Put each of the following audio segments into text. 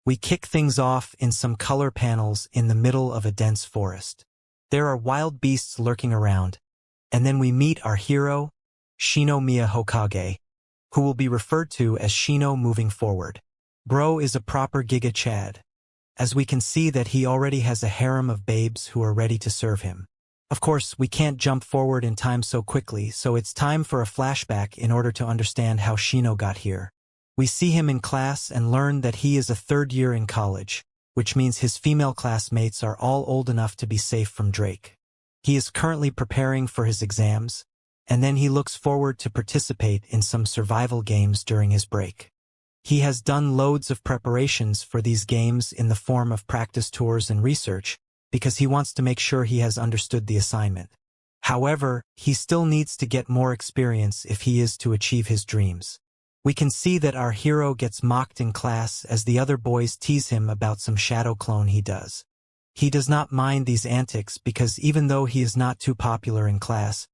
We kick things off in some color panels in the middle of a dense forest. There are wild beasts lurking around, and then we meet our hero, Shino Miya Hokage, who will be referred to as Shino moving forward. Bro is a proper Giga Chad, as we can see that he already has a harem of babes who are ready to serve him. Of course, we can't jump forward in time so quickly, so it's time for a flashback in order to understand how Shino got here. We see him in class and learn that he is a third year in college, which means his female classmates are all old enough to be safe from Drake. He is currently preparing for his exams, and then he looks forward to participate in some survival games during his break. He has done loads of preparations for these games in the form of practice tours and research, because he wants to make sure he has understood the assignment. However, he still needs to get more experience if he is to achieve his dreams. We can see that our hero gets mocked in class as the other boys tease him about some shadow clone he does. He does not mind these antics because even though he is not too popular in class,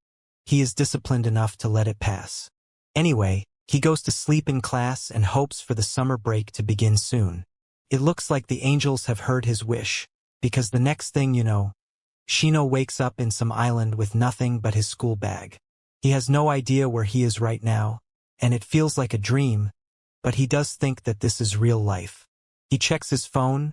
he is disciplined enough to let it pass. Anyway, he goes to sleep in class and hopes for the summer break to begin soon. It looks like the angels have heard his wish, because the next thing you know, Shino wakes up in some island with nothing but his school bag. He has no idea where he is right now, and it feels like a dream, but he does think that this is real life. He checks his phone,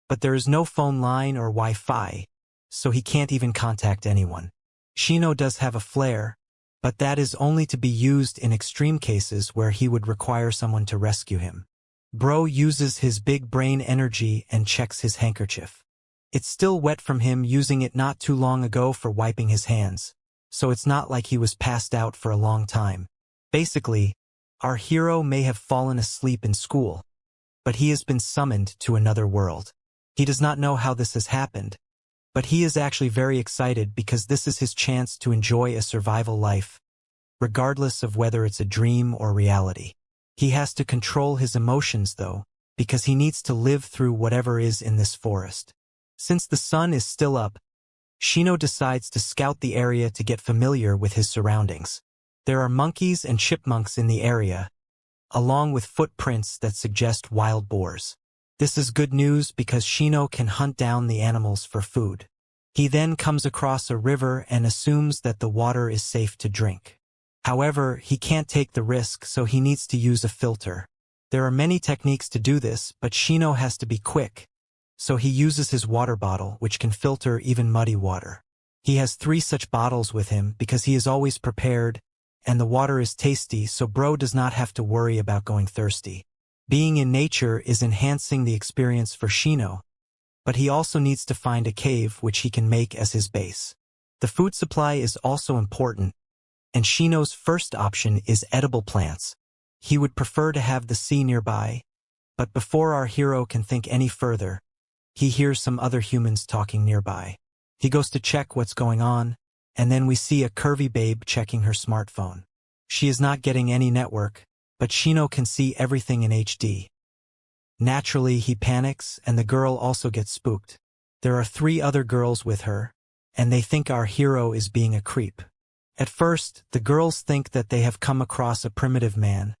but there is no phone line or Wi-Fi, so he can't even contact anyone. Shino does have a flare, but that is only to be used in extreme cases where he would require someone to rescue him. Bro uses his big brain energy and checks his handkerchief. It's still wet from him using it not too long ago for wiping his hands, so it's not like he was passed out for a long time. Basically, our hero may have fallen asleep in school, but he has been summoned to another world. He does not know how this has happened, but he is actually very excited because this is his chance to enjoy a survival life, regardless of whether it's a dream or reality. He has to control his emotions, though, because he needs to live through whatever is in this forest. Since the sun is still up, Shino decides to scout the area to get familiar with his surroundings. There are monkeys and chipmunks in the area, along with footprints that suggest wild boars. This is good news because Shino can hunt down the animals for food. He then comes across a river and assumes that the water is safe to drink. However, he can't take the risk, so he needs to use a filter. There are many techniques to do this, but Shino has to be quick, so he uses his water bottle, which can filter even muddy water. He has 3 such bottles with him because he is always prepared, and the water is tasty, so Bro does not have to worry about going thirsty. Being in nature is enhancing the experience for Shino, but he also needs to find a cave which he can make as his base. The food supply is also important, and Shino's first option is edible plants. He would prefer to have the sea nearby, but before our hero can think any further, he hears some other humans talking nearby. He goes to check what's going on, and then we see a curvy babe checking her smartphone. She is not getting any network, but Shino can see everything in HD. Naturally, he panics, and the girl also gets spooked. There are 3 other girls with her, and they think our hero is being a creep. At first, the girls think that they have come across a primitive man,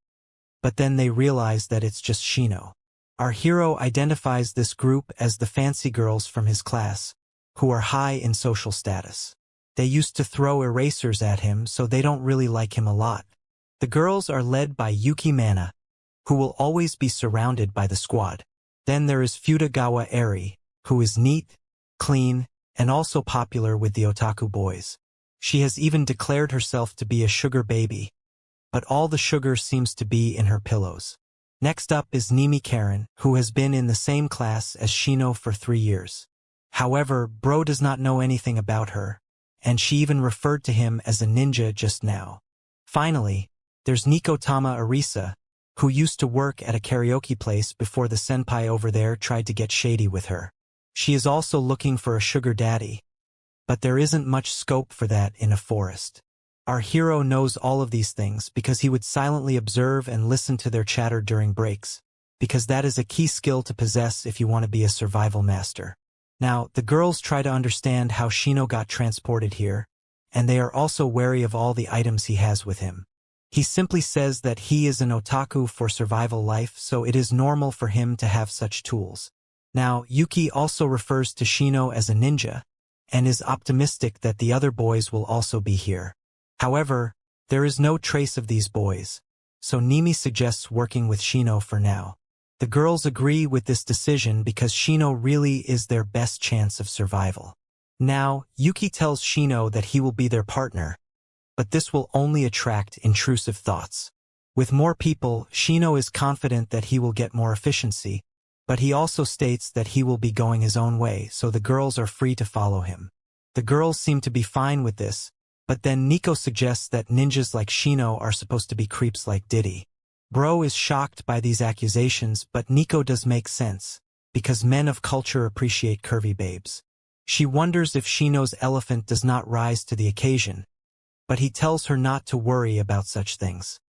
but then they realize that it's just Shino. Our hero identifies this group as the fancy girls from his class, who are high in social status. They used to throw erasers at him, so they don't really like him a lot. The girls are led by Yuki, who will always be surrounded by the squad. Then there is Futagawa Ariy, who is neat, clean, and also popular with the otaku boys. She has even declared herself to be a sugar baby, but all the sugar seems to be in her pillows. Next up is Nimi, who has been in the same class as Shino for 3 years. However, Bro does not know anything about her, and she even referred to him as a ninja just now. Finally, there's Nikotama Arisa, who used to work at a karaoke place before the senpai over there tried to get shady with her. She is also looking for a sugar daddy, but there isn't much scope for that in a forest. Our hero knows all of these things because he would silently observe and listen to their chatter during breaks, because that is a key skill to possess if you want to be a survival master. Now, the girls try to understand how Shino got transported here, and they are also wary of all the items he has with him. He simply says that he is an otaku for survival life, so it is normal for him to have such tools. Now, Yuki also refers to Shino as a ninja, and is optimistic that the other boys will also be here. However, there is no trace of these boys, so Nimi suggests working with Shino for now. The girls agree with this decision because Shino really is their best chance of survival. Now, Yuki tells Shino that he will be their partner, but this will only attract intrusive thoughts. With more people, Shino is confident that he will get more efficiency, but he also states that he will be going his own way, so the girls are free to follow him. The girls seem to be fine with this, but then Nico suggests that ninjas like Shino are supposed to be creeps like Diddy. Bro is shocked by these accusations, but Nico does make sense, because men of culture appreciate curvy babes. She wonders if Shino's elephant does not rise to the occasion, but he tells her not to worry about such things.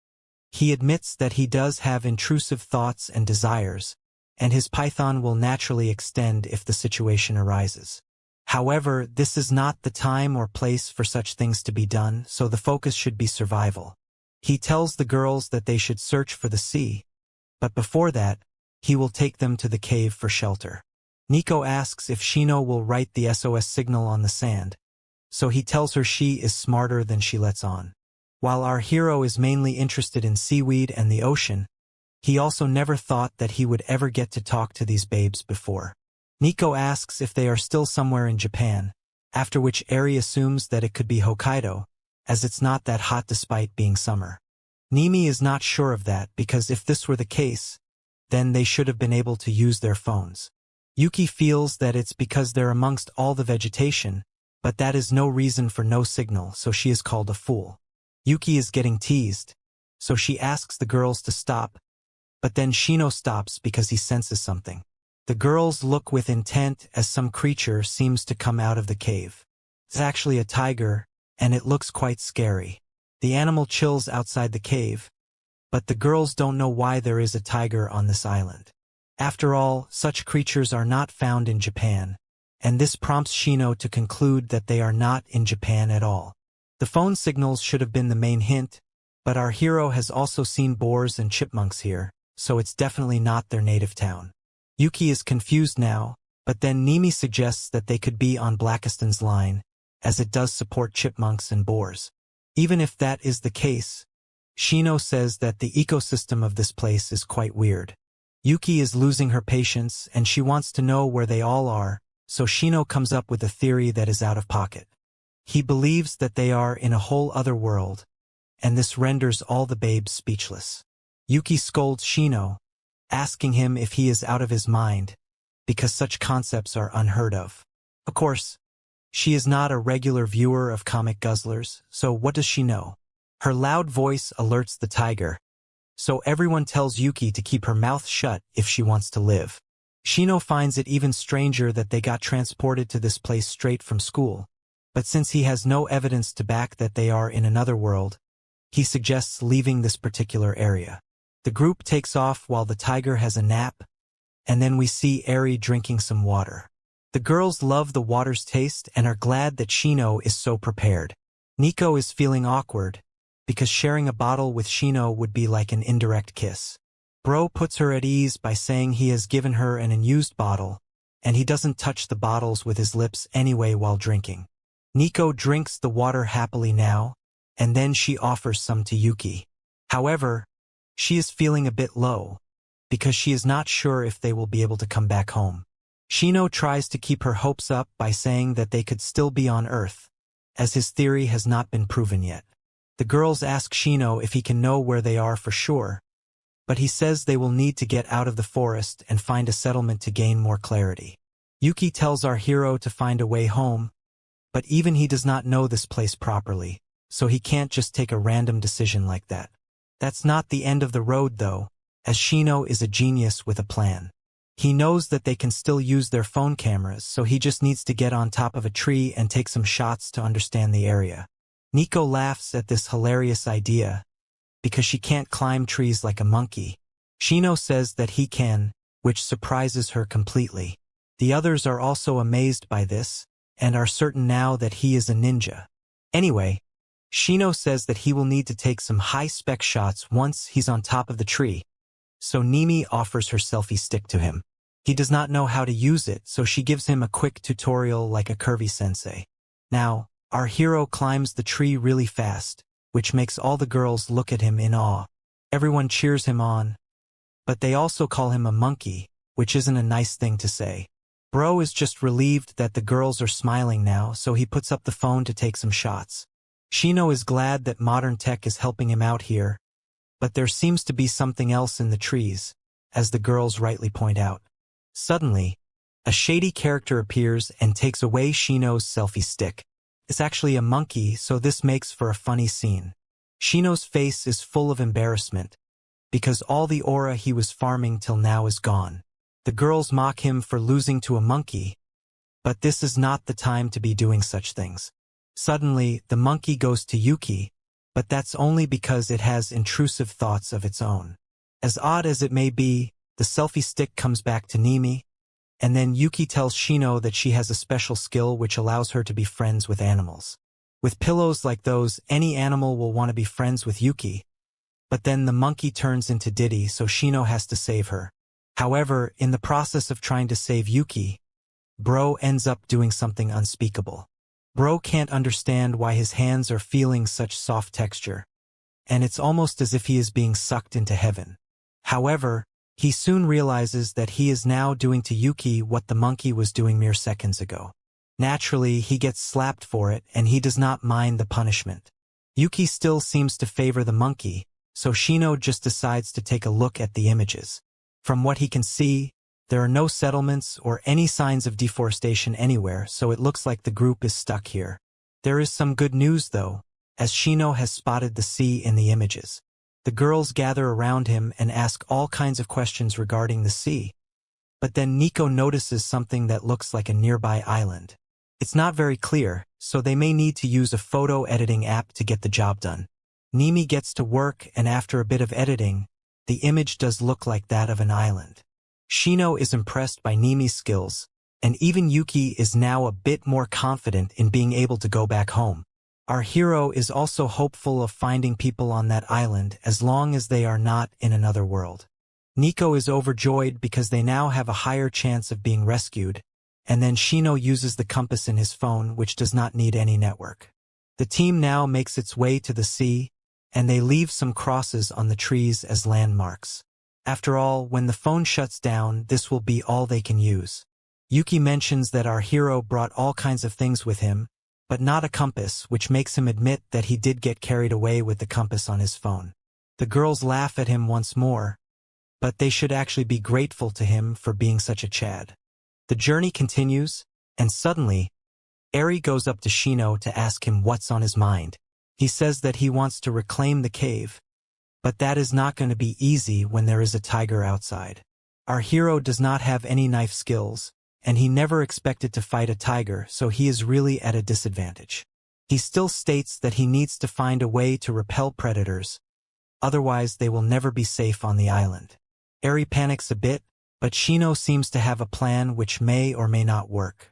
He admits that he does have intrusive thoughts and desires, and his python will naturally extend if the situation arises. However, this is not the time or place for such things to be done, so the focus should be survival. He tells the girls that they should search for the sea, but before that, he will take them to the cave for shelter. Nico asks if Shino will write the SOS signal on the sand, so he tells her she is smarter than she lets on. While our hero is mainly interested in seaweed and the ocean, he also never thought that he would ever get to talk to these babes before. Nico asks if they are still somewhere in Japan, after which Ariy assumes that it could be Hokkaido, as it's not that hot despite being summer. Nimi is not sure of that because if this were the case, then they should have been able to use their phones. Yuki feels that it's because they're amongst all the vegetation, but that is no reason for no signal, so she is called a fool. Yuki is getting teased, so she asks the girls to stop, but then Shino stops because he senses something. The girls look with intent as some creature seems to come out of the cave. It's actually a tiger, and it looks quite scary. The animal chills outside the cave, but the girls don't know why there is a tiger on this island. After all, such creatures are not found in Japan, and this prompts Shino to conclude that they are not in Japan at all. The phone signals should have been the main hint, but our hero has also seen boars and chipmunks here, so it's definitely not their native town. Yuki is confused now, but then Nimi suggests that they could be on Blackiston's line, as it does support chipmunks and boars. Even if that is the case, Shino says that the ecosystem of this place is quite weird. Yuki is losing her patience and she wants to know where they all are, so Shino comes up with a theory that is out of pocket. He believes that they are in a whole other world, and this renders all the babes speechless. Yuki scolds Shino, asking him if he is out of his mind, because such concepts are unheard of. Of course, she is not a regular viewer of comic guzzlers, so what does she know? Her loud voice alerts the tiger, so everyone tells Yuki to keep her mouth shut if she wants to live. Shino finds it even stranger that they got transported to this place straight from school, but since he has no evidence to back that they are in another world, he suggests leaving this particular area. The group takes off while the tiger has a nap, and then we see Ariy drinking some water. The girls love the water's taste and are glad that Shino is so prepared. Nico is feeling awkward, because sharing a bottle with Shino would be like an indirect kiss. Bro puts her at ease by saying he has given her an unused bottle, and he doesn't touch the bottles with his lips anyway while drinking. Nico drinks the water happily now, and then she offers some to Yuki. However, she is feeling a bit low, because she is not sure if they will be able to come back home. Shino tries to keep her hopes up by saying that they could still be on Earth, as his theory has not been proven yet. The girls ask Shino if he can know where they are for sure, but he says they will need to get out of the forest and find a settlement to gain more clarity. Yuki tells our hero to find a way home, but even he does not know this place properly, so he can't just take a random decision like that. That's not the end of the road though, as Shino is a genius with a plan. He knows that they can still use their phone cameras, so he just needs to get on top of a tree and take some shots to understand the area. Nico laughs at this hilarious idea, because she can't climb trees like a monkey. Shino says that he can, which surprises her completely. The others are also amazed by this, and are certain now that he is a ninja. Anyway, Shino says that he will need to take some high-spec shots once he's on top of the tree, so Nimi offers her selfie stick to him. He does not know how to use it, so she gives him a quick tutorial like a curvy sensei. Now, our hero climbs the tree really fast, which makes all the girls look at him in awe. Everyone cheers him on, but they also call him a monkey, which isn't a nice thing to say. Bro is just relieved that the girls are smiling now, so he puts up the phone to take some shots. Shino is glad that modern tech is helping him out here, but there seems to be something else in the trees, as the girls rightly point out. Suddenly, a shady character appears and takes away Shino's selfie stick. It's actually a monkey, so this makes for a funny scene. Shino's face is full of embarrassment, because all the aura he was farming till now is gone. The girls mock him for losing to a monkey, but this is not the time to be doing such things. Suddenly, the monkey goes to Yuki, but that's only because it has intrusive thoughts of its own. As odd as it may be, the selfie stick comes back to Nimi, and then Yuki tells Shino that she has a special skill which allows her to be friends with animals. With pillows like those, any animal will want to be friends with Yuki, but then the monkey turns into Diddy, so Shino has to save her. However, in the process of trying to save Yuki, Bro ends up doing something unspeakable. Bro can't understand why his hands are feeling such soft texture, and it's almost as if he is being sucked into heaven. However, he soon realizes that he is now doing to Yuki what the monkey was doing mere seconds ago. Naturally, he gets slapped for it, and he does not mind the punishment. Yuki still seems to favor the monkey, so Shino just decides to take a look at the images. From what he can see, there are no settlements or any signs of deforestation anywhere, so it looks like the group is stuck here. There is some good news though, as Shino has spotted the sea in the images. The girls gather around him and ask all kinds of questions regarding the sea. But then Nico notices something that looks like a nearby island. It's not very clear, so they may need to use a photo editing app to get the job done. Nimi gets to work, and after a bit of editing, the image does look like that of an island. Shino is impressed by Nimi's skills, and even Yuki is now a bit more confident in being able to go back home. Our hero is also hopeful of finding people on that island as long as they are not in another world. Nico is overjoyed because they now have a higher chance of being rescued, and then Shino uses the compass in his phone, which does not need any network. The team now makes its way to the sea, and they leave some crosses on the trees as landmarks. After all, when the phone shuts down, this will be all they can use. Yuki mentions that our hero brought all kinds of things with him, but not a compass, which makes him admit that he did get carried away with the compass on his phone. The girls laugh at him once more, but they should actually be grateful to him for being such a Chad. The journey continues, and suddenly, Ariy goes up to Shino to ask him what's on his mind. He says that he wants to reclaim the cave, but that is not going to be easy when there is a tiger outside. Our hero does not have any knife skills, and he never expected to fight a tiger, so he is really at a disadvantage. He still states that he needs to find a way to repel predators, otherwise they will never be safe on the island. Ariy panics a bit, but Shino seems to have a plan which may or may not work.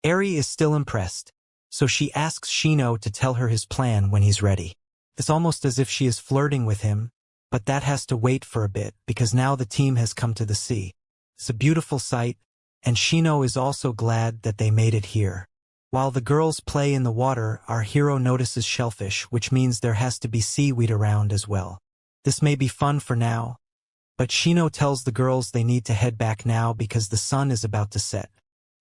Ariy is still impressed, so she asks Shino to tell her his plan when he's ready. It's almost as if she is flirting with him, but that has to wait for a bit because now the team has come to the sea. It's a beautiful sight, and Shino is also glad that they made it here. While the girls play in the water, our hero notices shellfish, which means there has to be seaweed around as well. This may be fun for now, but Shino tells the girls they need to head back now because the sun is about to set.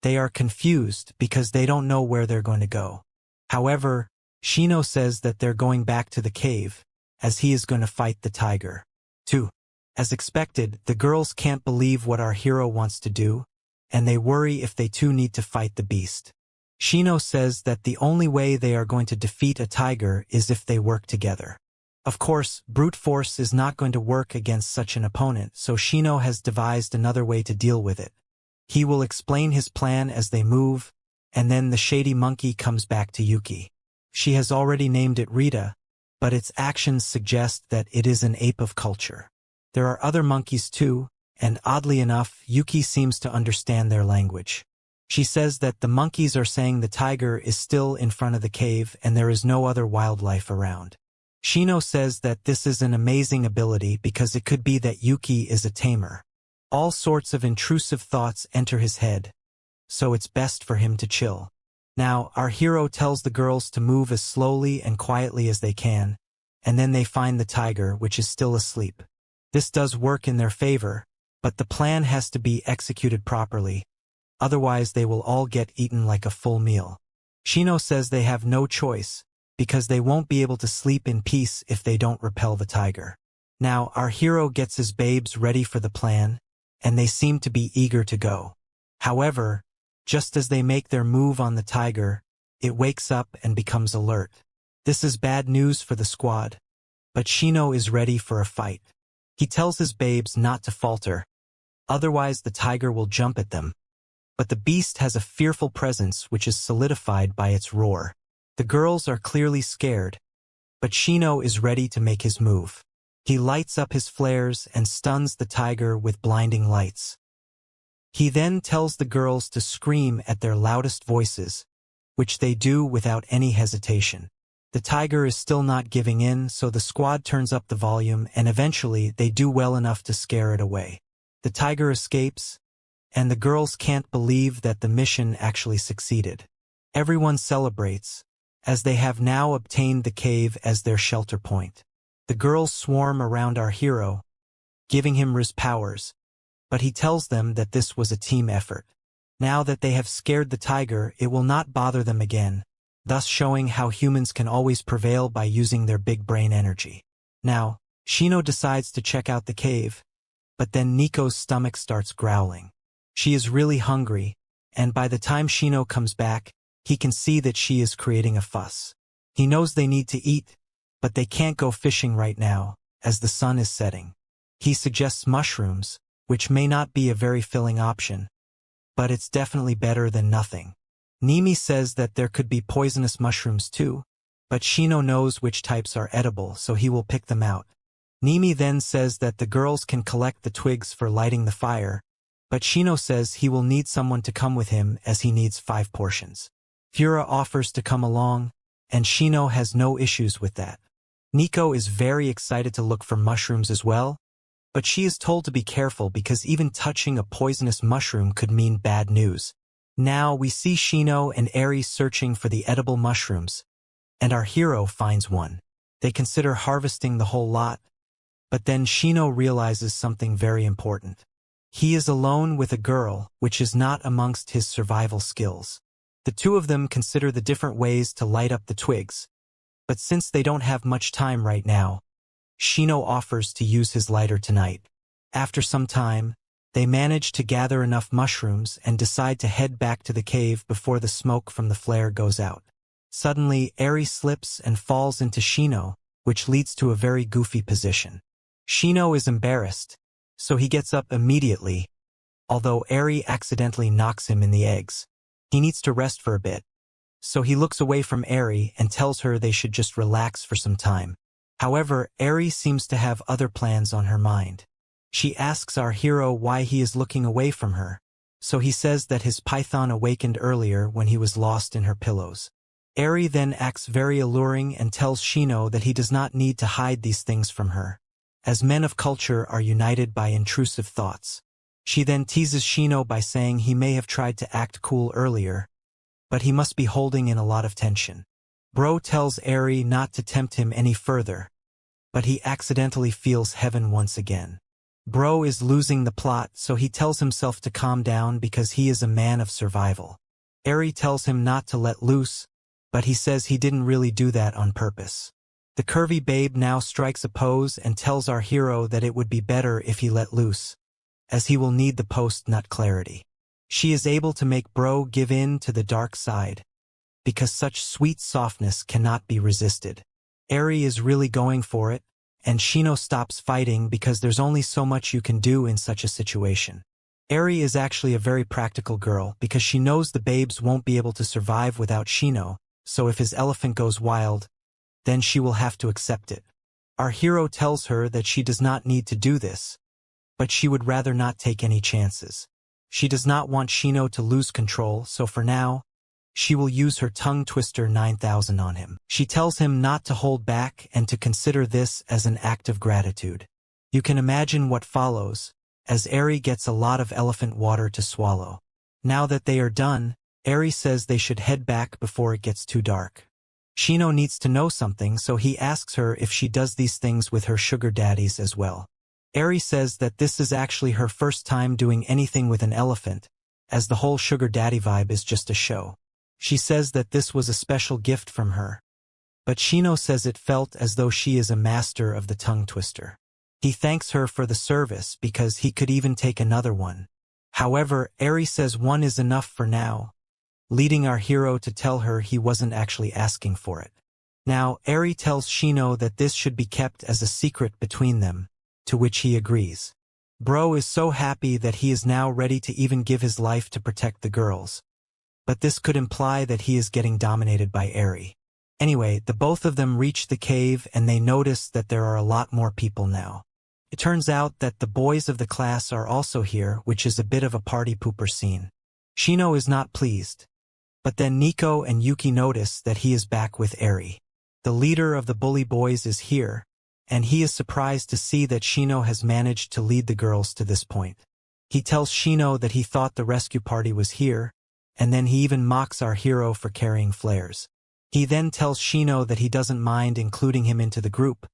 They are confused because they don't know where they're going to go. However, Shino says that they're going back to the cave, as he is going to fight the tiger. 2. As expected, the girls can't believe what our hero wants to do, and they worry if they too need to fight the beast. Shino says that the only way they are going to defeat a tiger is if they work together. Of course, brute force is not going to work against such an opponent, so Shino has devised another way to deal with it. He will explain his plan as they move, and then the shady monkey comes back to Yuki. She has already named it Rita, but its actions suggest that it is an ape of culture. There are other monkeys too, and oddly enough, Yuki seems to understand their language. She says that the monkeys are saying the tiger is still in front of the cave and there is no other wildlife around. Shino says that this is an amazing ability because it could be that Yuki is a tamer. All sorts of intrusive thoughts enter his head, so it's best for him to chill. Now, our hero tells the girls to move as slowly and quietly as they can, and then they find the tiger, which is still asleep. This does work in their favor, but the plan has to be executed properly, otherwise they will all get eaten like a full meal. Shino says they have no choice, because they won't be able to sleep in peace if they don't repel the tiger. Now, our hero gets his babes ready for the plan, and they seem to be eager to go. However, just as they make their move on the tiger, it wakes up and becomes alert. This is bad news for the squad, but Shino is ready for a fight. He tells his babes not to falter, otherwise the tiger will jump at them. But the beast has a fearful presence which is solidified by its roar. The girls are clearly scared, but Shino is ready to make his move. He lights up his flares and stuns the tiger with blinding lights. He then tells the girls to scream at their loudest voices, which they do without any hesitation. The tiger is still not giving in, so the squad turns up the volume and eventually they do well enough to scare it away. The tiger escapes, and the girls can't believe that the mission actually succeeded. Everyone celebrates, as they have now obtained the cave as their shelter point. The girls swarm around our hero, giving him Riz powers, but he tells them that this was a team effort. Now that they have scared the tiger, it will not bother them again, thus showing how humans can always prevail by using their big brain energy. Now, Shino decides to check out the cave, but then Nico's stomach starts growling. She is really hungry, and by the time Shino comes back, he can see that she is creating a fuss. He knows they need to eat, but they can't go fishing right now, as the sun is setting. He suggests mushrooms, which may not be a very filling option, but it's definitely better than nothing. Nimi says that there could be poisonous mushrooms too, but Shino knows which types are edible, so he will pick them out. Nimi then says that the girls can collect the twigs for lighting the fire, but Shino says he will need someone to come with him as he needs 5 portions. Fura offers to come along, and Shino has no issues with that. Nico is very excited to look for mushrooms as well, but she is told to be careful because even touching a poisonous mushroom could mean bad news. Now we see Shino and Ariy searching for the edible mushrooms, and our hero finds one. They consider harvesting the whole lot, but then Shino realizes something very important. He is alone with a girl, which is not amongst his survival skills. The two of them consider the different ways to light up the twigs, but since they don't have much time right now, Shino offers to use his lighter tonight. After some time, they manage to gather enough mushrooms and decide to head back to the cave before the smoke from the flare goes out. Suddenly, Ariy slips and falls into Shino, which leads to a very goofy position. Shino is embarrassed, so he gets up immediately, although Ariy accidentally knocks him in the eggs. He needs to rest for a bit, so he looks away from Ariy and tells her they should just relax for some time. However, Ariy seems to have other plans on her mind. She asks our hero why he is looking away from her, so he says that his python awakened earlier when he was lost in her pillows. Ariy then acts very alluring and tells Shino that he does not need to hide these things from her, as men of culture are united by intrusive thoughts. She then teases Shino by saying he may have tried to act cool earlier, but he must be holding in a lot of tension. Bro tells Ariy not to tempt him any further, but he accidentally feels heaven once again. Bro is losing the plot, so he tells himself to calm down because he is a man of survival. Ariy tells him not to let loose, but he says he didn't really do that on purpose. The curvy babe now strikes a pose and tells our hero that it would be better if he let loose, as he will need the post-nut clarity. She is able to make Bro give in to the dark side, because such sweet softness cannot be resisted. Ariy is really going for it, and Shino stops fighting because there's only so much you can do in such a situation. Ariy is actually a very practical girl because she knows the babes won't be able to survive without Shino, so if his elephant goes wild, then she will have to accept it. Our hero tells her that she does not need to do this, but she would rather not take any chances. She does not want Shino to lose control, so for now, she will use her tongue twister 9000 on him. She tells him not to hold back and to consider this as an act of gratitude. You can imagine what follows, as Ariy gets a lot of elephant water to swallow. Now that they are done, Ariy says they should head back before it gets too dark. Shino needs to know something, so he asks her if she does these things with her sugar daddies as well. Ariy says that this is actually her first time doing anything with an elephant, as the whole sugar daddy vibe is just a show. She says that this was a special gift from her. But Shino says it felt as though she is a master of the tongue twister. He thanks her for the service because he could even take another one. However, Ariy says one is enough for now, leading our hero to tell her he wasn't actually asking for it. Now, Ariy tells Shino that this should be kept as a secret between them, to which he agrees. Bro is so happy that he is now ready to even give his life to protect the girls. But this could imply that he is getting dominated by Ariy. Anyway, the both of them reach the cave and they notice that there are a lot more people now. It turns out that the boys of the class are also here, which is a bit of a party pooper scene. Shino is not pleased. But then Nico and Yuki notice that he is back with Ariy. The leader of the bully boys is here, and he is surprised to see that Shino has managed to lead the girls to this point. He tells Shino that he thought the rescue party was here, and then he even mocks our hero for carrying flares. He then tells Shino that he doesn't mind including him into the group,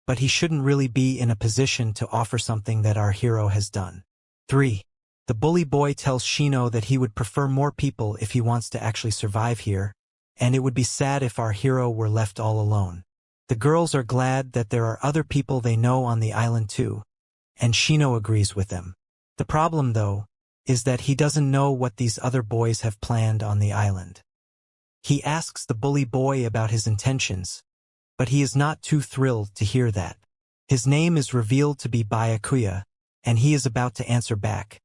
but he shouldn't really be in a position to offer something that our hero has done. 3. The bully boy tells Shino that he would prefer more people if he wants to actually survive here, and it would be sad if our hero were left all alone. The girls are glad that there are other people they know on the island too, and Shino agrees with them. The problem, though, is that he doesn't know what these other boys have planned on the island. He asks the bully boy about his intentions, but he is not too thrilled to hear that. His name is revealed to be Byakuya, and he is about to answer back,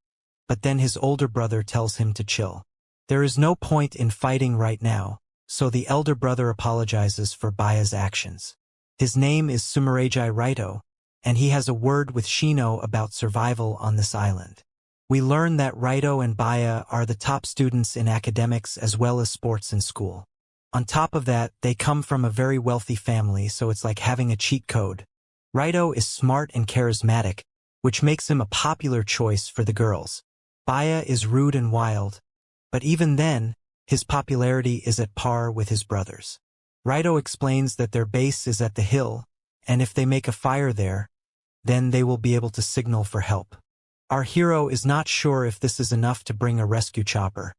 but then his older brother tells him to chill. There is no point in fighting right now, so the elder brother apologizes for Baya's actions. His name is Sumeragi Raito, and he has a word with Shino about survival on this island. We learn that Raito and Baya are the top students in academics as well as sports in school. On top of that, they come from a very wealthy family, so it's like having a cheat code. Raito is smart and charismatic, which makes him a popular choice for the girls. Baya is rude and wild, but even then, his popularity is at par with his brothers. Raito explains that their base is at the hill, and if they make a fire there, then they will be able to signal for help. Our hero is not sure if this is enough to bring a rescue chopper.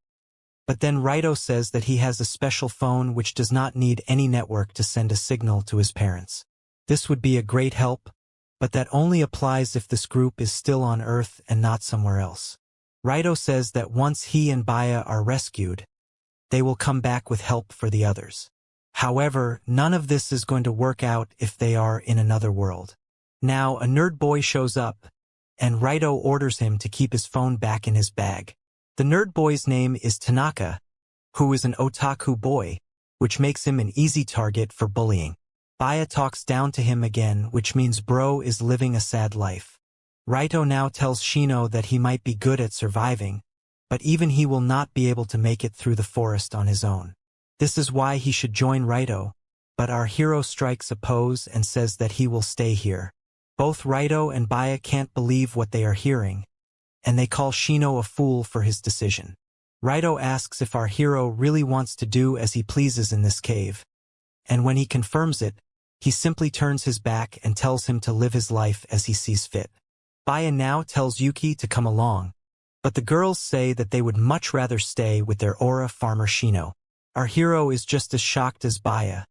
But then Raito says that he has a special phone which does not need any network to send a signal to his parents. This would be a great help, but that only applies if this group is still on Earth and not somewhere else. Raito says that once he and Baya are rescued, they will come back with help for the others. However, none of this is going to work out if they are in another world. Now, a nerd boy shows up, and Raito orders him to keep his phone back in his bag. The nerd boy's name is Tanaka, who is an otaku boy, which makes him an easy target for bullying. Baya talks down to him again, which means bro is living a sad life. Raito now tells Shino that he might be good at surviving, but even he will not be able to make it through the forest on his own. This is why he should join Raito, but our hero strikes a pose and says that he will stay here. Both Raito and Baya can't believe what they are hearing, and they call Shino a fool for his decision. Raito asks if our hero really wants to do as he pleases in this cave, and when he confirms it, he simply turns his back and tells him to live his life as he sees fit. Baya now tells Yuki to come along, but the girls say that they would much rather stay with their aura farmer Shino. Our hero is just as shocked as Baya,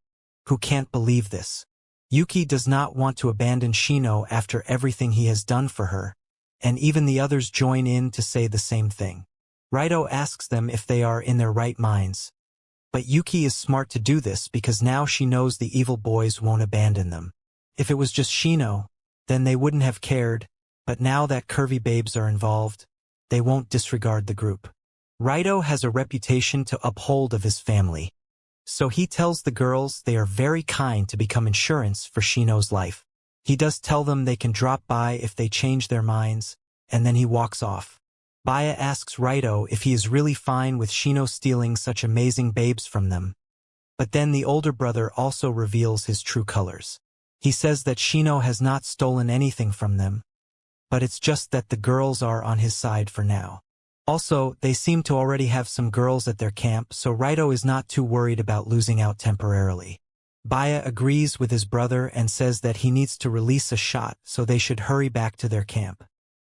who can't believe this. Yuki does not want to abandon Shino after everything he has done for her, and even the others join in to say the same thing. Raito asks them if they are in their right minds, but Yuki is smart to do this because now she knows the evil boys won't abandon them. If it was just Shino, then they wouldn't have cared, but now that curvy babes are involved, they won't disregard the group. Raito has a reputation to uphold of his family, so he tells the girls they are very kind to become insurance for Shino's life. He does tell them they can drop by if they change their minds, and then he walks off. Baya asks Raito if he is really fine with Shino stealing such amazing babes from them. But then the older brother also reveals his true colors. He says that Shino has not stolen anything from them, but it's just that the girls are on his side for now. Also, they seem to already have some girls at their camp, so Raito is not too worried about losing out temporarily. Baya agrees with his brother and says that he needs to release a shot, so they should hurry back to their camp.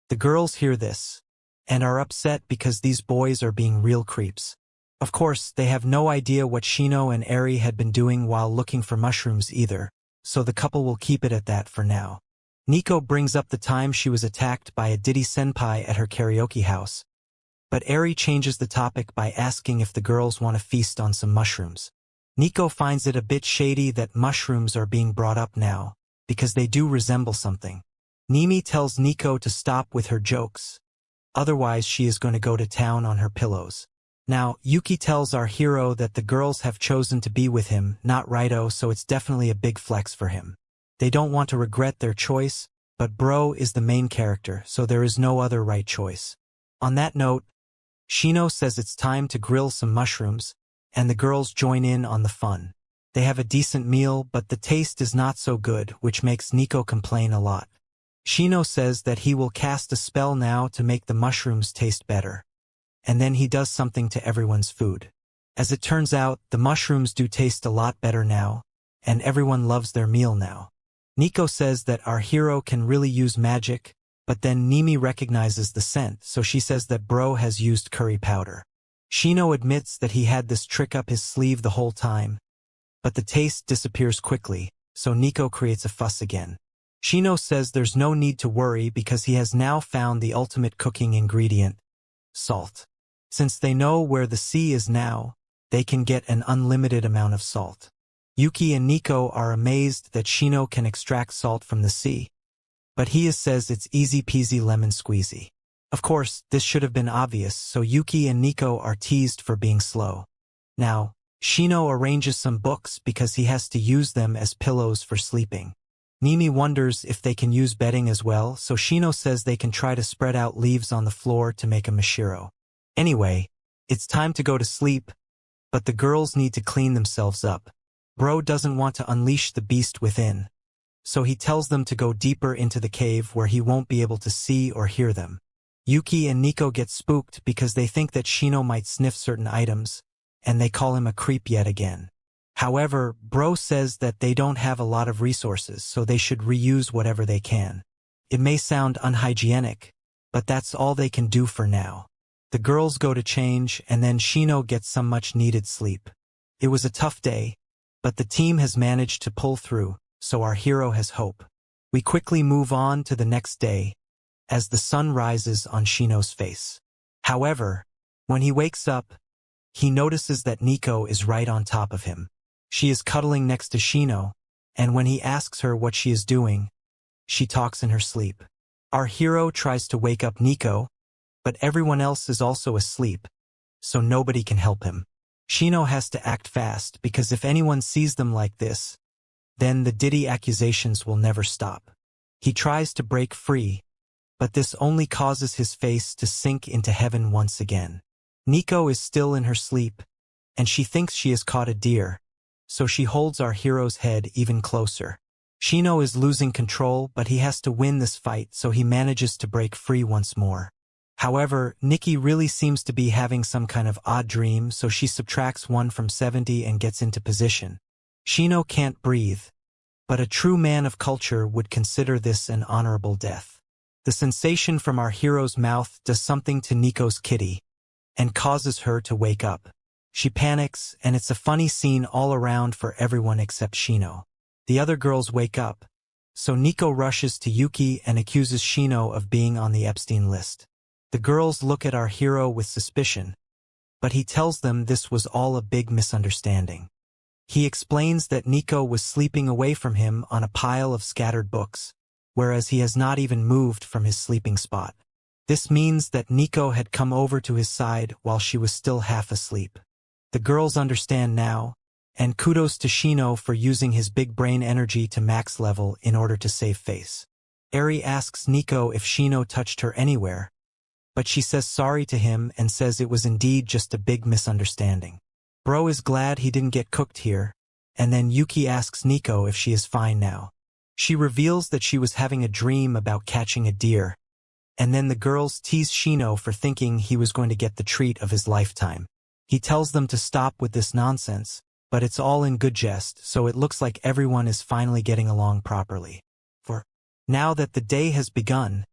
The girls hear this and are upset because these boys are being real creeps. Of course, they have no idea what Shino and Ariy had been doing while looking for mushrooms either, so the couple will keep it at that for now. Nico brings up the time she was attacked by a Diddy senpai at her karaoke house, but Ariy changes the topic by asking if the girls want to feast on some mushrooms. Nico finds it a bit shady that mushrooms are being brought up now, because they do resemble something. Nimi tells Nico to stop with her jokes, otherwise she is going to go to town on her pillows. Now, Yuki tells our hero that the girls have chosen to be with him, not Raito, so it's definitely a big flex for him. They don't want to regret their choice, but Bro is the main character, so there is no other right choice. On that note, Shino says it's time to grill some mushrooms, and the girls join in on the fun. They have a decent meal, but the taste is not so good, which makes Nico complain a lot. Shino says that he will cast a spell now to make the mushrooms taste better. And then he does something to everyone's food. As it turns out, the mushrooms do taste a lot better now, and everyone loves their meal now. Nico says that our hero can really use magic, but then Nimi recognizes the scent, so she says that Bro has used curry powder. Shino admits that he had this trick up his sleeve the whole time, but the taste disappears quickly, so Nico creates a fuss again. Shino says there's no need to worry because he has now found the ultimate cooking ingredient, salt. Since they know where the sea is now, they can get an unlimited amount of salt. Yuki and Nico are amazed that Shino can extract salt from the sea, but he says it's easy peasy lemon squeezy. Of course, this should have been obvious, so Yuki and Nico are teased for being slow. Now, Shino arranges some books because he has to use them as pillows for sleeping. Nimi wonders if they can use bedding as well, so Shino says they can try to spread out leaves on the floor to make a mashiro. Anyway, it's time to go to sleep, but the girls need to clean themselves up. Bro doesn't want to unleash the beast within, so he tells them to go deeper into the cave where he won't be able to see or hear them. Yuki and Nico get spooked because they think that Shino might sniff certain items, and they call him a creep yet again. However, Bro says that they don't have a lot of resources, so they should reuse whatever they can. It may sound unhygienic, but that's all they can do for now. The girls go to change, and then Shino gets some much-needed sleep. It was a tough day, but the team has managed to pull through, so our hero has hope. We quickly move on to the next day, as the sun rises on Shino's face. However, when he wakes up, he notices that Nico is right on top of him. She is cuddling next to Shino, and when he asks her what she is doing, she talks in her sleep. Our hero tries to wake up Nico, but everyone else is also asleep, so nobody can help him. Shino has to act fast because if anyone sees them like this, then the Diddy accusations will never stop. He tries to break free, but this only causes his face to sink into heaven once again. Nico is still in her sleep, and she thinks she has caught a deer, so she holds our hero's head even closer. Shino is losing control, but he has to win this fight, so he manages to break free once more. However, Nikki really seems to be having some kind of odd dream, so she subtracts 1 from 70 and gets into position. Shino can't breathe, but a true man of culture would consider this an honorable death. The sensation from our hero's mouth does something to Nico's kitty, and causes her to wake up. She panics, and it's a funny scene all around for everyone except Shino. The other girls wake up, so Nico rushes to Yuki and accuses Shino of being on the Epstein list. The girls look at our hero with suspicion, but he tells them this was all a big misunderstanding. He explains that Nico was sleeping away from him on a pile of scattered books, whereas he has not even moved from his sleeping spot. This means that Nico had come over to his side while she was still half asleep. The girls understand now, and kudos to Shino for using his big brain energy to max level in order to save face. Ariy asks Nico if Shino touched her anywhere, but she says sorry to him and says it was indeed just a big misunderstanding. Bro is glad he didn't get cooked here, and then Yuki asks Nico if she is fine now. She reveals that she was having a dream about catching a deer, and then the girls tease Shino for thinking he was going to get the treat of his lifetime. He tells them to stop with this nonsense, but it's all in good jest, so it looks like everyone is finally getting along properly. For now that the day has begun,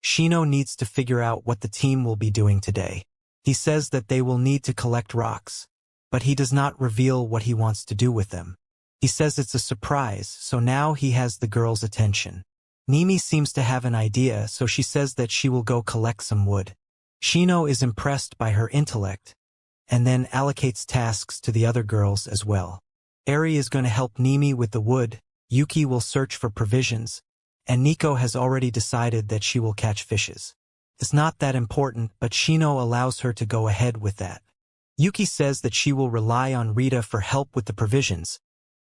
Shino needs to figure out what the team will be doing today. He says that they will need to collect rocks, but he does not reveal what he wants to do with them. He says it's a surprise, so now he has the girls' attention. Nimi seems to have an idea, so she says that she will go collect some wood. Shino is impressed by her intellect, and then allocates tasks to the other girls as well. Ariy is going to help Nimi with the wood, Yuki will search for provisions, and Nico has already decided that she will catch fishes. It's not that important, but Shino allows her to go ahead with that. Yuki says that she will rely on Rita for help with the provisions,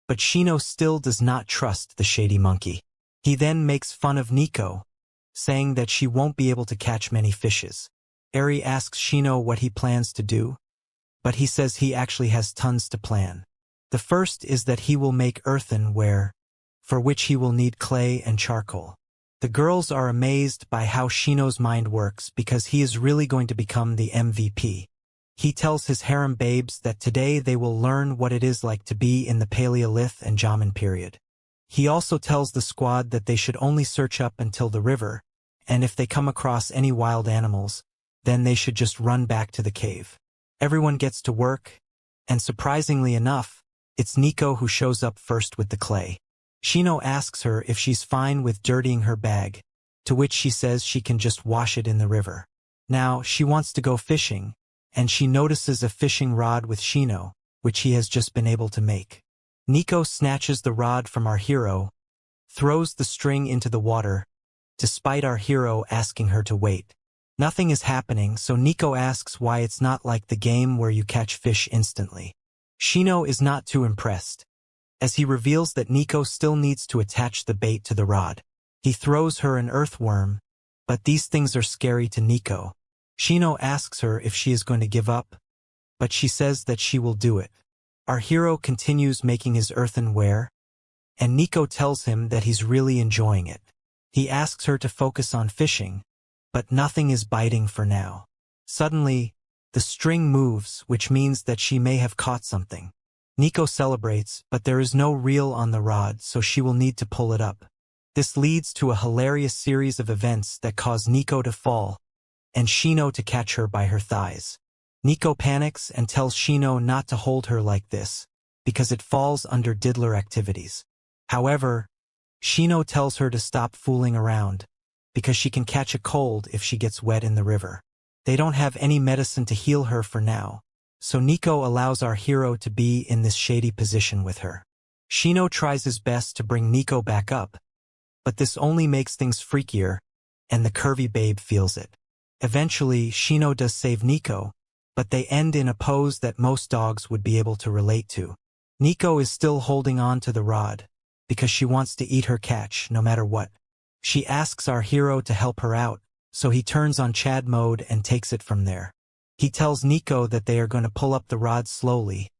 but Shino still does not trust the shady monkey. He then makes fun of Nico, saying that she won't be able to catch many fishes. Ariy asks Shino what he plans to do, but he says he actually has tons to plan. The first is that he will make earthenware, for which he will need clay and charcoal. The girls are amazed by how Shino's mind works because he is really going to become the MVP. He tells his harem babes that today they will learn what it is like to be in the Paleolith and Jaman period. He also tells the squad that they should only search up until the river, and if they come across any wild animals, then they should just run back to the cave. Everyone gets to work, and surprisingly enough, it's Nico who shows up first with the clay. Shino asks her if she's fine with dirtying her bag, to which she says she can just wash it in the river. Now, she wants to go fishing, and she notices a fishing rod with Shino, which he has just been able to make. Nico snatches the rod from our hero, throws the string into the water, despite our hero asking her to wait. Nothing is happening, so Nico asks why it's not like the game where you catch fish instantly. Shino is not too impressed, as he reveals that Nico still needs to attach the bait to the rod. He throws her an earthworm, but these things are scary to Nico. Shino asks her if she is going to give up, but she says that she will do it. Our hero continues making his earthenware, and Nico tells him that he's really enjoying it. He asks her to focus on fishing, but nothing is biting for now. Suddenly, the string moves, which means that she may have caught something. Nico celebrates, but there is no reel on the rod, so she will need to pull it up. This leads to a hilarious series of events that cause Nico to fall, and Shino to catch her by her thighs. Nico panics and tells Shino not to hold her like this, because it falls under diddler activities. However, Shino tells her to stop fooling around, because she can catch a cold if she gets wet in the river. They don't have any medicine to heal her for now, so Nico allows our hero to be in this shady position with her. Shino tries his best to bring Nico back up, but this only makes things freakier, and the curvy babe feels it. Eventually, Shino does save Nico, but they end in a pose that most dogs would be able to relate to. Nico is still holding on to the rod, because she wants to eat her catch no matter what. She asks our hero to help her out, so he turns on Chad mode and takes it from there. He tells Nico that they are going to pull up the rod slowly,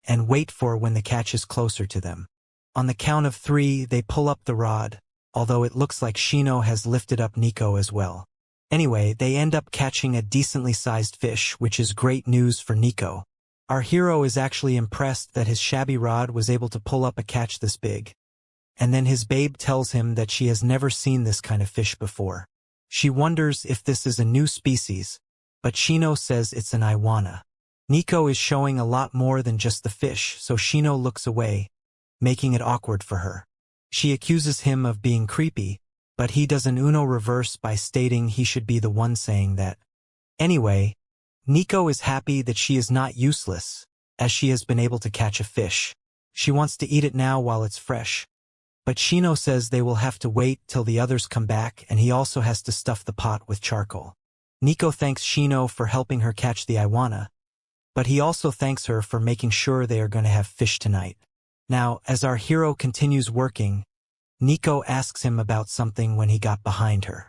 and wait for when the catch is closer to them. On the count of 3, they pull up the rod, although it looks like Shino has lifted up Nico as well. Anyway, they end up catching a decently sized fish, which is great news for Nico. Our hero is actually impressed that his shabby rod was able to pull up a catch this big. And then his babe tells him that she has never seen this kind of fish before. She wonders if this is a new species, but Shino says it's an iguana. Nico is showing a lot more than just the fish, so Shino looks away, making it awkward for her. She accuses him of being creepy, but he does an Uno reverse by stating he should be the one saying that. Anyway, Nico is happy that she is not useless, as she has been able to catch a fish. She wants to eat it now while it's fresh. But Shino says they will have to wait till the others come back, and he also has to stuff the pot with charcoal. Nico thanks Shino for helping her catch the iguana, but he also thanks her for making sure they are going to have fish tonight. Now, as our hero continues working, Nico asks him about something when he got behind her.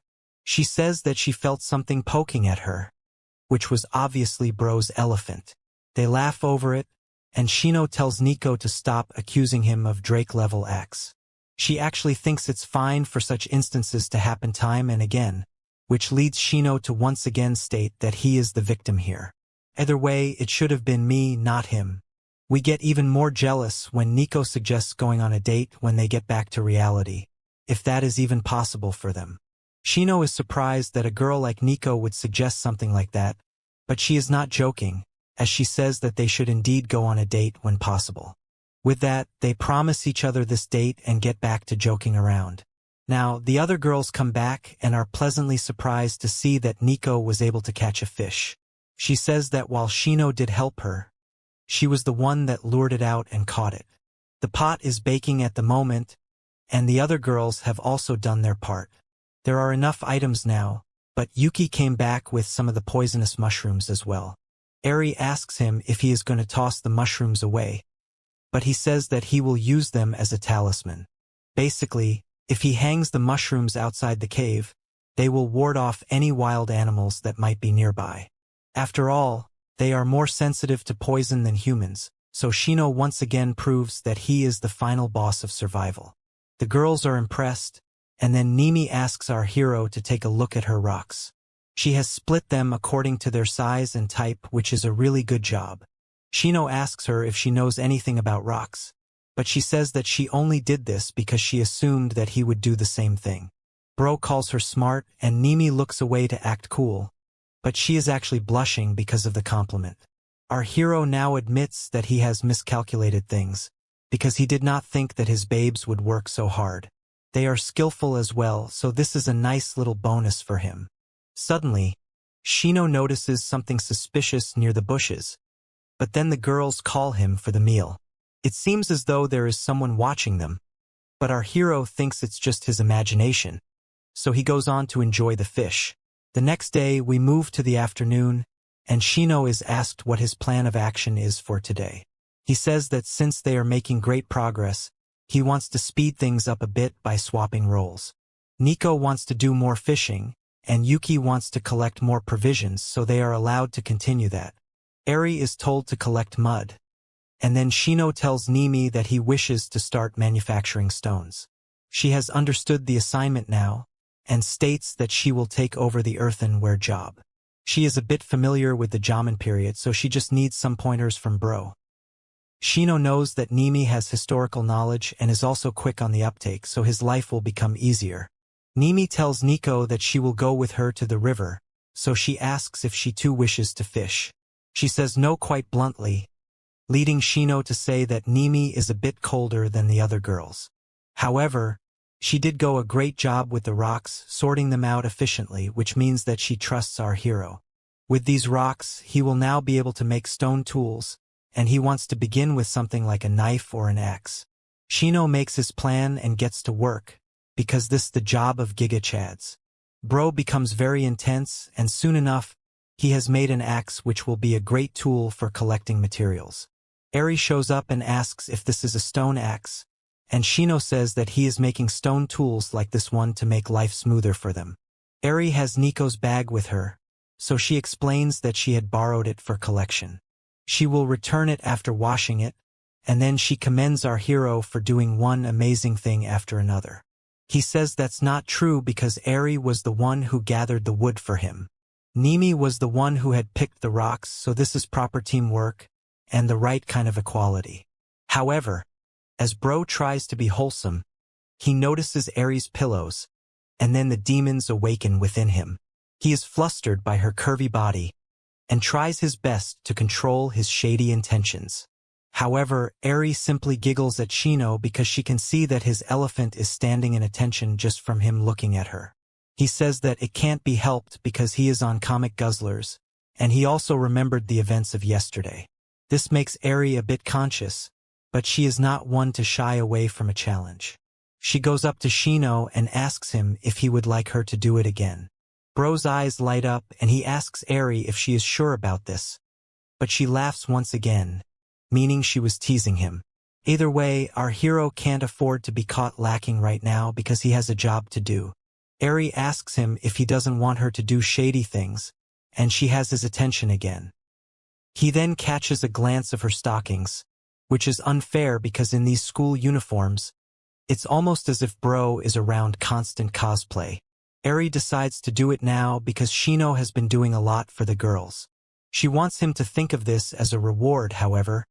She says that she felt something poking at her, which was obviously Bro's elephant. They laugh over it, and Shino tells Nico to stop accusing him of Drake-level acts. She actually thinks it's fine for such instances to happen time and again, which leads Shino to once again state that he is the victim here. Either way, it should have been me, not him. We get even more jealous when Nico suggests going on a date when they get back to reality, if that is even possible for them. Shino is surprised that a girl like Nico would suggest something like that, but she is not joking, as she says that they should indeed go on a date when possible. With that, they promise each other this date and get back to joking around. Now, the other girls come back and are pleasantly surprised to see that Nico was able to catch a fish. She says that while Shino did help her, she was the one that lured it out and caught it. The pot is baking at the moment, and the other girls have also done their part. There are enough items now, but Yuki came back with some of the poisonous mushrooms as well. Ariy asks him if he is going to toss the mushrooms away, but he says that he will use them as a talisman. Basically, if he hangs the mushrooms outside the cave, they will ward off any wild animals that might be nearby. After all, they are more sensitive to poison than humans, so Shino once again proves that he is the final boss of survival. The girls are impressed, and then Nimi asks our hero to take a look at her rocks. She has split them according to their size and type, which is a really good job. Shino asks her if she knows anything about rocks, but she says that she only did this because she assumed that he would do the same thing. Bro calls her smart, and Nimi looks away to act cool, but she is actually blushing because of the compliment. Our hero now admits that he has miscalculated things, because he did not think that his babes would work so hard. They are skillful as well, so this is a nice little bonus for him. Suddenly, Shino notices something suspicious near the bushes, but then the girls call him for the meal. It seems as though there is someone watching them, but our hero thinks it's just his imagination, so he goes on to enjoy the fish. The next day, we move to the afternoon, and Shino is asked what his plan of action is for today. He says that since they are making great progress, he wants to speed things up a bit by swapping roles. Nico wants to do more fishing, and Yuki wants to collect more provisions, so they are allowed to continue that. Ariy is told to collect mud, and then Shino tells Nimi that he wishes to start manufacturing stones. She has understood the assignment now, and states that she will take over the earthenware job. She is a bit familiar with the Jaman period, so she just needs some pointers from Bro. Shino knows that Nimi has historical knowledge and is also quick on the uptake, so his life will become easier. Nimi tells Nico that she will go with her to the river, so she asks if she too wishes to fish. She says no quite bluntly, leading Shino to say that Nimi is a bit colder than the other girls. However, she did go a great job with the rocks, sorting them out efficiently, which means that she trusts our hero. With these rocks, he will now be able to make stone tools, and he wants to begin with something like a knife or an axe. Shino makes his plan and gets to work, because this is the job of Giga Chads. Bro becomes very intense, and soon enough, he has made an axe which will be a great tool for collecting materials. Ariy shows up and asks if this is a stone axe, and Shino says that he is making stone tools like this one to make life smoother for them. Ariy has Nico's bag with her, so she explains that she had borrowed it for collection. She will return it after washing it, and then she commends our hero for doing one amazing thing after another. He says that's not true because Ariy was the one who gathered the wood for him. Nimi was the one who had picked the rocks, so this is proper teamwork and the right kind of equality. However, as Bro tries to be wholesome, he notices Ariy's pillows, and then the demons awaken within him. He is flustered by her curvy body, and tries his best to control his shady intentions. However, Ariy simply giggles at Shino because she can see that his elephant is standing in attention just from him looking at her. He says that it can't be helped because he is on comic guzzlers, and he also remembered the events of yesterday. This makes Ariy a bit conscious, but she is not one to shy away from a challenge. She goes up to Shino and asks him if he would like her to do it again. Bro's eyes light up and he asks Ariy if she is sure about this, but she laughs once again, meaning she was teasing him. Either way, our hero can't afford to be caught lacking right now because he has a job to do. Ariy asks him if he doesn't want her to do shady things, and she has his attention again. He then catches a glance of her stockings, which is unfair because in these school uniforms, it's almost as if bro is around constant cosplay. Ariy decides to do it now because Shino has been doing a lot for the girls. She wants him to think of this as a reward, however.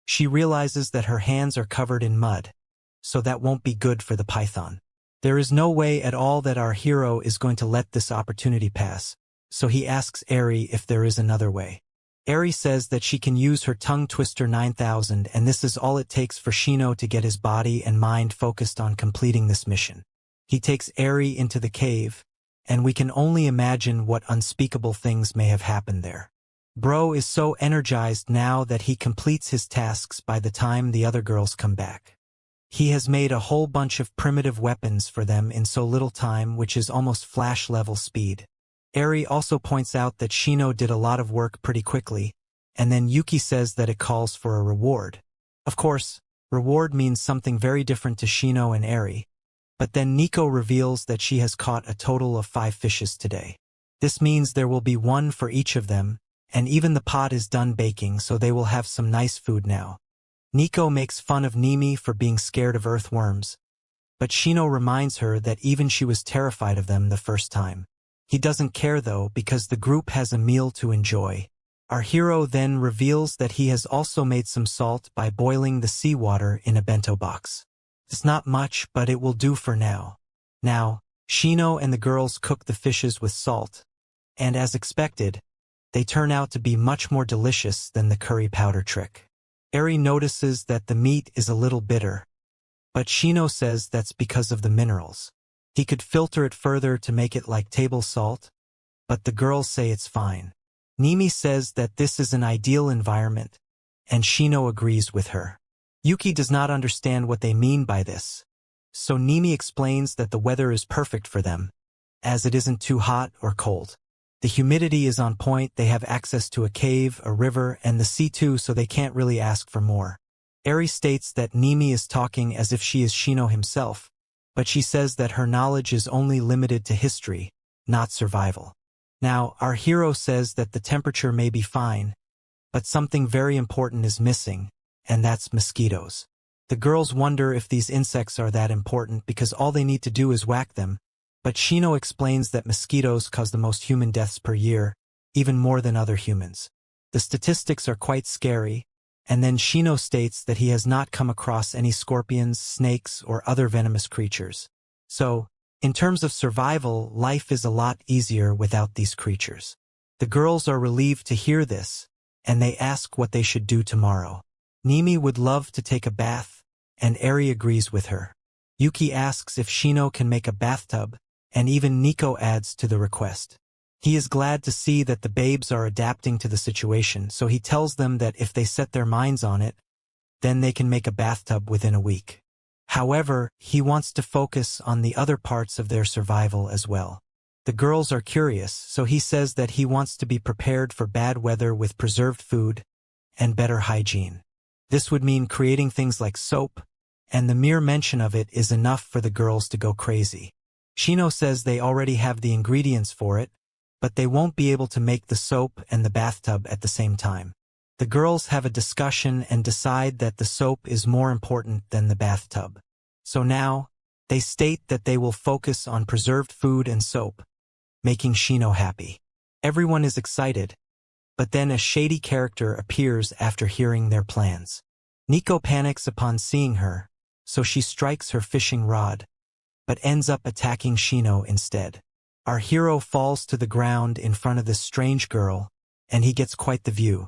She realizes that her hands are covered in mud, so that won't be good for the python. There is no way at all that our hero is going to let this opportunity pass, so he asks Ariy if there is another way. Ariy says that she can use her tongue twister 9000 and this is all it takes for Shino to get his body and mind focused on completing this mission. He takes Ariy into the cave, and we can only imagine what unspeakable things may have happened there. Bro is so energized now that he completes his tasks by the time the other girls come back. He has made a whole bunch of primitive weapons for them in so little time, which is almost Flash-level speed. Ariy also points out that Shino did a lot of work pretty quickly, and then Yuki says that it calls for a reward. Of course, reward means something very different to Shino and Ariy, but then Nico reveals that she has caught a total of 5 fishes today. This means there will be one for each of them, and even the pot is done baking, so they will have some nice food now. Nico makes fun of Nimi for being scared of earthworms, but Shino reminds her that even she was terrified of them the first time. He doesn't care though because the group has a meal to enjoy. Our hero then reveals that he has also made some salt by boiling the seawater in a bento box. It's not much, but it will do for now. Now, Shino and the girls cook the fishes with salt, and as expected, they turn out to be much more delicious than the curry powder trick. Ariy notices that the meat is a little bitter, but Shino says that's because of the minerals. He could filter it further to make it like table salt, but the girls say it's fine. Nimi says that this is an ideal environment, and Shino agrees with her. Yuki does not understand what they mean by this, so Nimi explains that the weather is perfect for them, as it isn't too hot or cold. The humidity is on point, they have access to a cave, a river, and the sea too, so they can't really ask for more. Ariy states that Nimi is talking as if she is Shino himself, but she says that her knowledge is only limited to history, not survival. Now, our hero says that the temperature may be fine, but something very important is missing, and that's mosquitoes. The girls wonder if these insects are that important because all they need to do is whack them, but Shino explains that mosquitoes cause the most human deaths per year, even more than other humans. The statistics are quite scary, and then Shino states that he has not come across any scorpions, snakes, or other venomous creatures. So, in terms of survival, life is a lot easier without these creatures. The girls are relieved to hear this, and they ask what they should do tomorrow. Nimi would love to take a bath, and Ariy agrees with her. Yuki asks if Shino can make a bathtub, and even Nico adds to the request. He is glad to see that the babes are adapting to the situation, so he tells them that if they set their minds on it, then they can make a bathtub within a week. However, he wants to focus on the other parts of their survival as well. The girls are curious, so he says that he wants to be prepared for bad weather with preserved food and better hygiene. This would mean creating things like soap, and the mere mention of it is enough for the girls to go crazy. Shino says they already have the ingredients for it, but they won't be able to make the soap and the bathtub at the same time. The girls have a discussion and decide that the soap is more important than the bathtub. So now, they state that they will focus on preserved food and soap, making Shino happy. Everyone is excited, but then a shady character appears after hearing their plans. Nico panics upon seeing her, so she strikes her fishing rod, but ends up attacking Shino instead. Our hero falls to the ground in front of this strange girl, and he gets quite the view.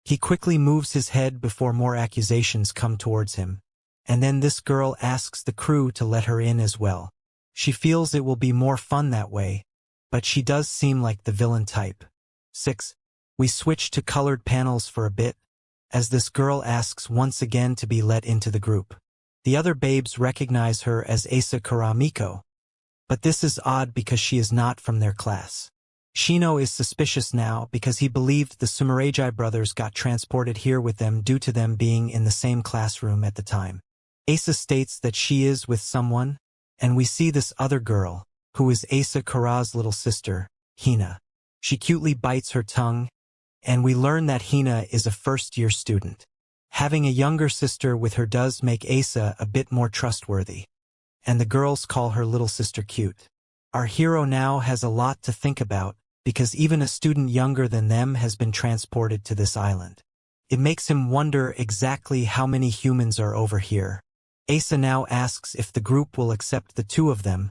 He quickly moves his head before more accusations come towards him, and then this girl asks the crew to let her in as well. She feels it will be more fun that way, but she does seem like the villain type. 6. We switch to colored panels for a bit, as this girl asks once again to be let into the group. The other babes recognize her as Asa Karamiko, but this is odd because she is not from their class. Shino is suspicious now because he believed the Sumeragi brothers got transported here with them due to them being in the same classroom at the time. Asa states that she is with someone, and we see this other girl, who is Isekai's little sister, Hina. She cutely bites her tongue, and we learn that Hina is a first-year student. Having a younger sister with her does make Asa a bit more trustworthy, and the girls call her little sister cute. Our hero now has a lot to think about, because even a student younger than them has been transported to this island. It makes him wonder exactly how many humans are over here. Asa now asks if the group will accept the two of them,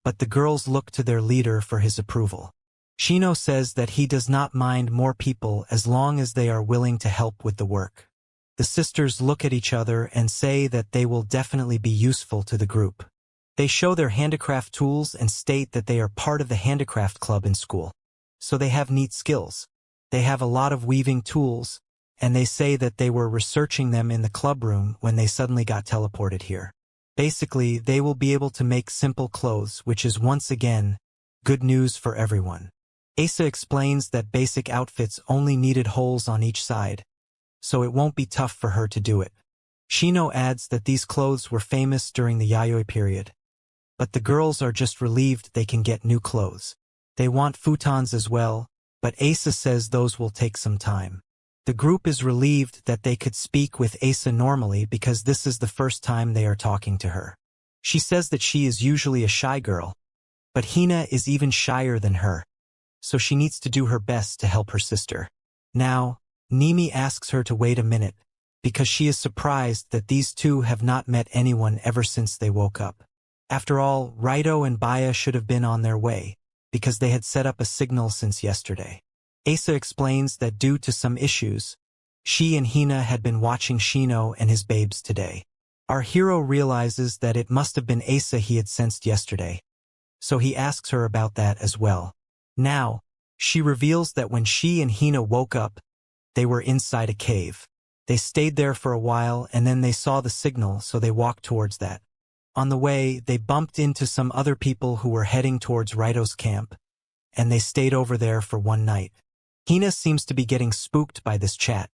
but the girls look to their leader for his approval. Shino says that he does not mind more people as long as they are willing to help with the work. The sisters look at each other and say that they will definitely be useful to the group. They show their handicraft tools and state that they are part of the handicraft club in school. So they have neat skills. They have a lot of weaving tools, and they say that they were researching them in the club room when they suddenly got teleported here. Basically, they will be able to make simple clothes, which is once again good news for everyone. Asa explains that basic outfits only needed holes on each side, so it won't be tough for her to do it. Shino adds that these clothes were famous during the Yayoi period, but the girls are just relieved they can get new clothes. They want futons as well, but Asa says those will take some time. The group is relieved that they could speak with Asa normally because this is the first time they are talking to her. She says that she is usually a shy girl, but Hina is even shyer than her, so she needs to do her best to help her sister. Now, Nimi asks her to wait a minute, because she is surprised that these two have not met anyone ever since they woke up. After all, Raito and Baya should have been on their way, because they had set up a signal since yesterday. Asa explains that due to some issues, she and Hina had been watching Shino and his babes today. Our hero realizes that it must have been Asa he had sensed yesterday, so he asks her about that as well. Now, she reveals that when she and Hina woke up, they were inside a cave. They stayed there for a while and then they saw the signal, so they walked towards that. On the way, they bumped into some other people who were heading towards Raito's camp, and they stayed over there for one night. Hina seems to be getting spooked by this chat,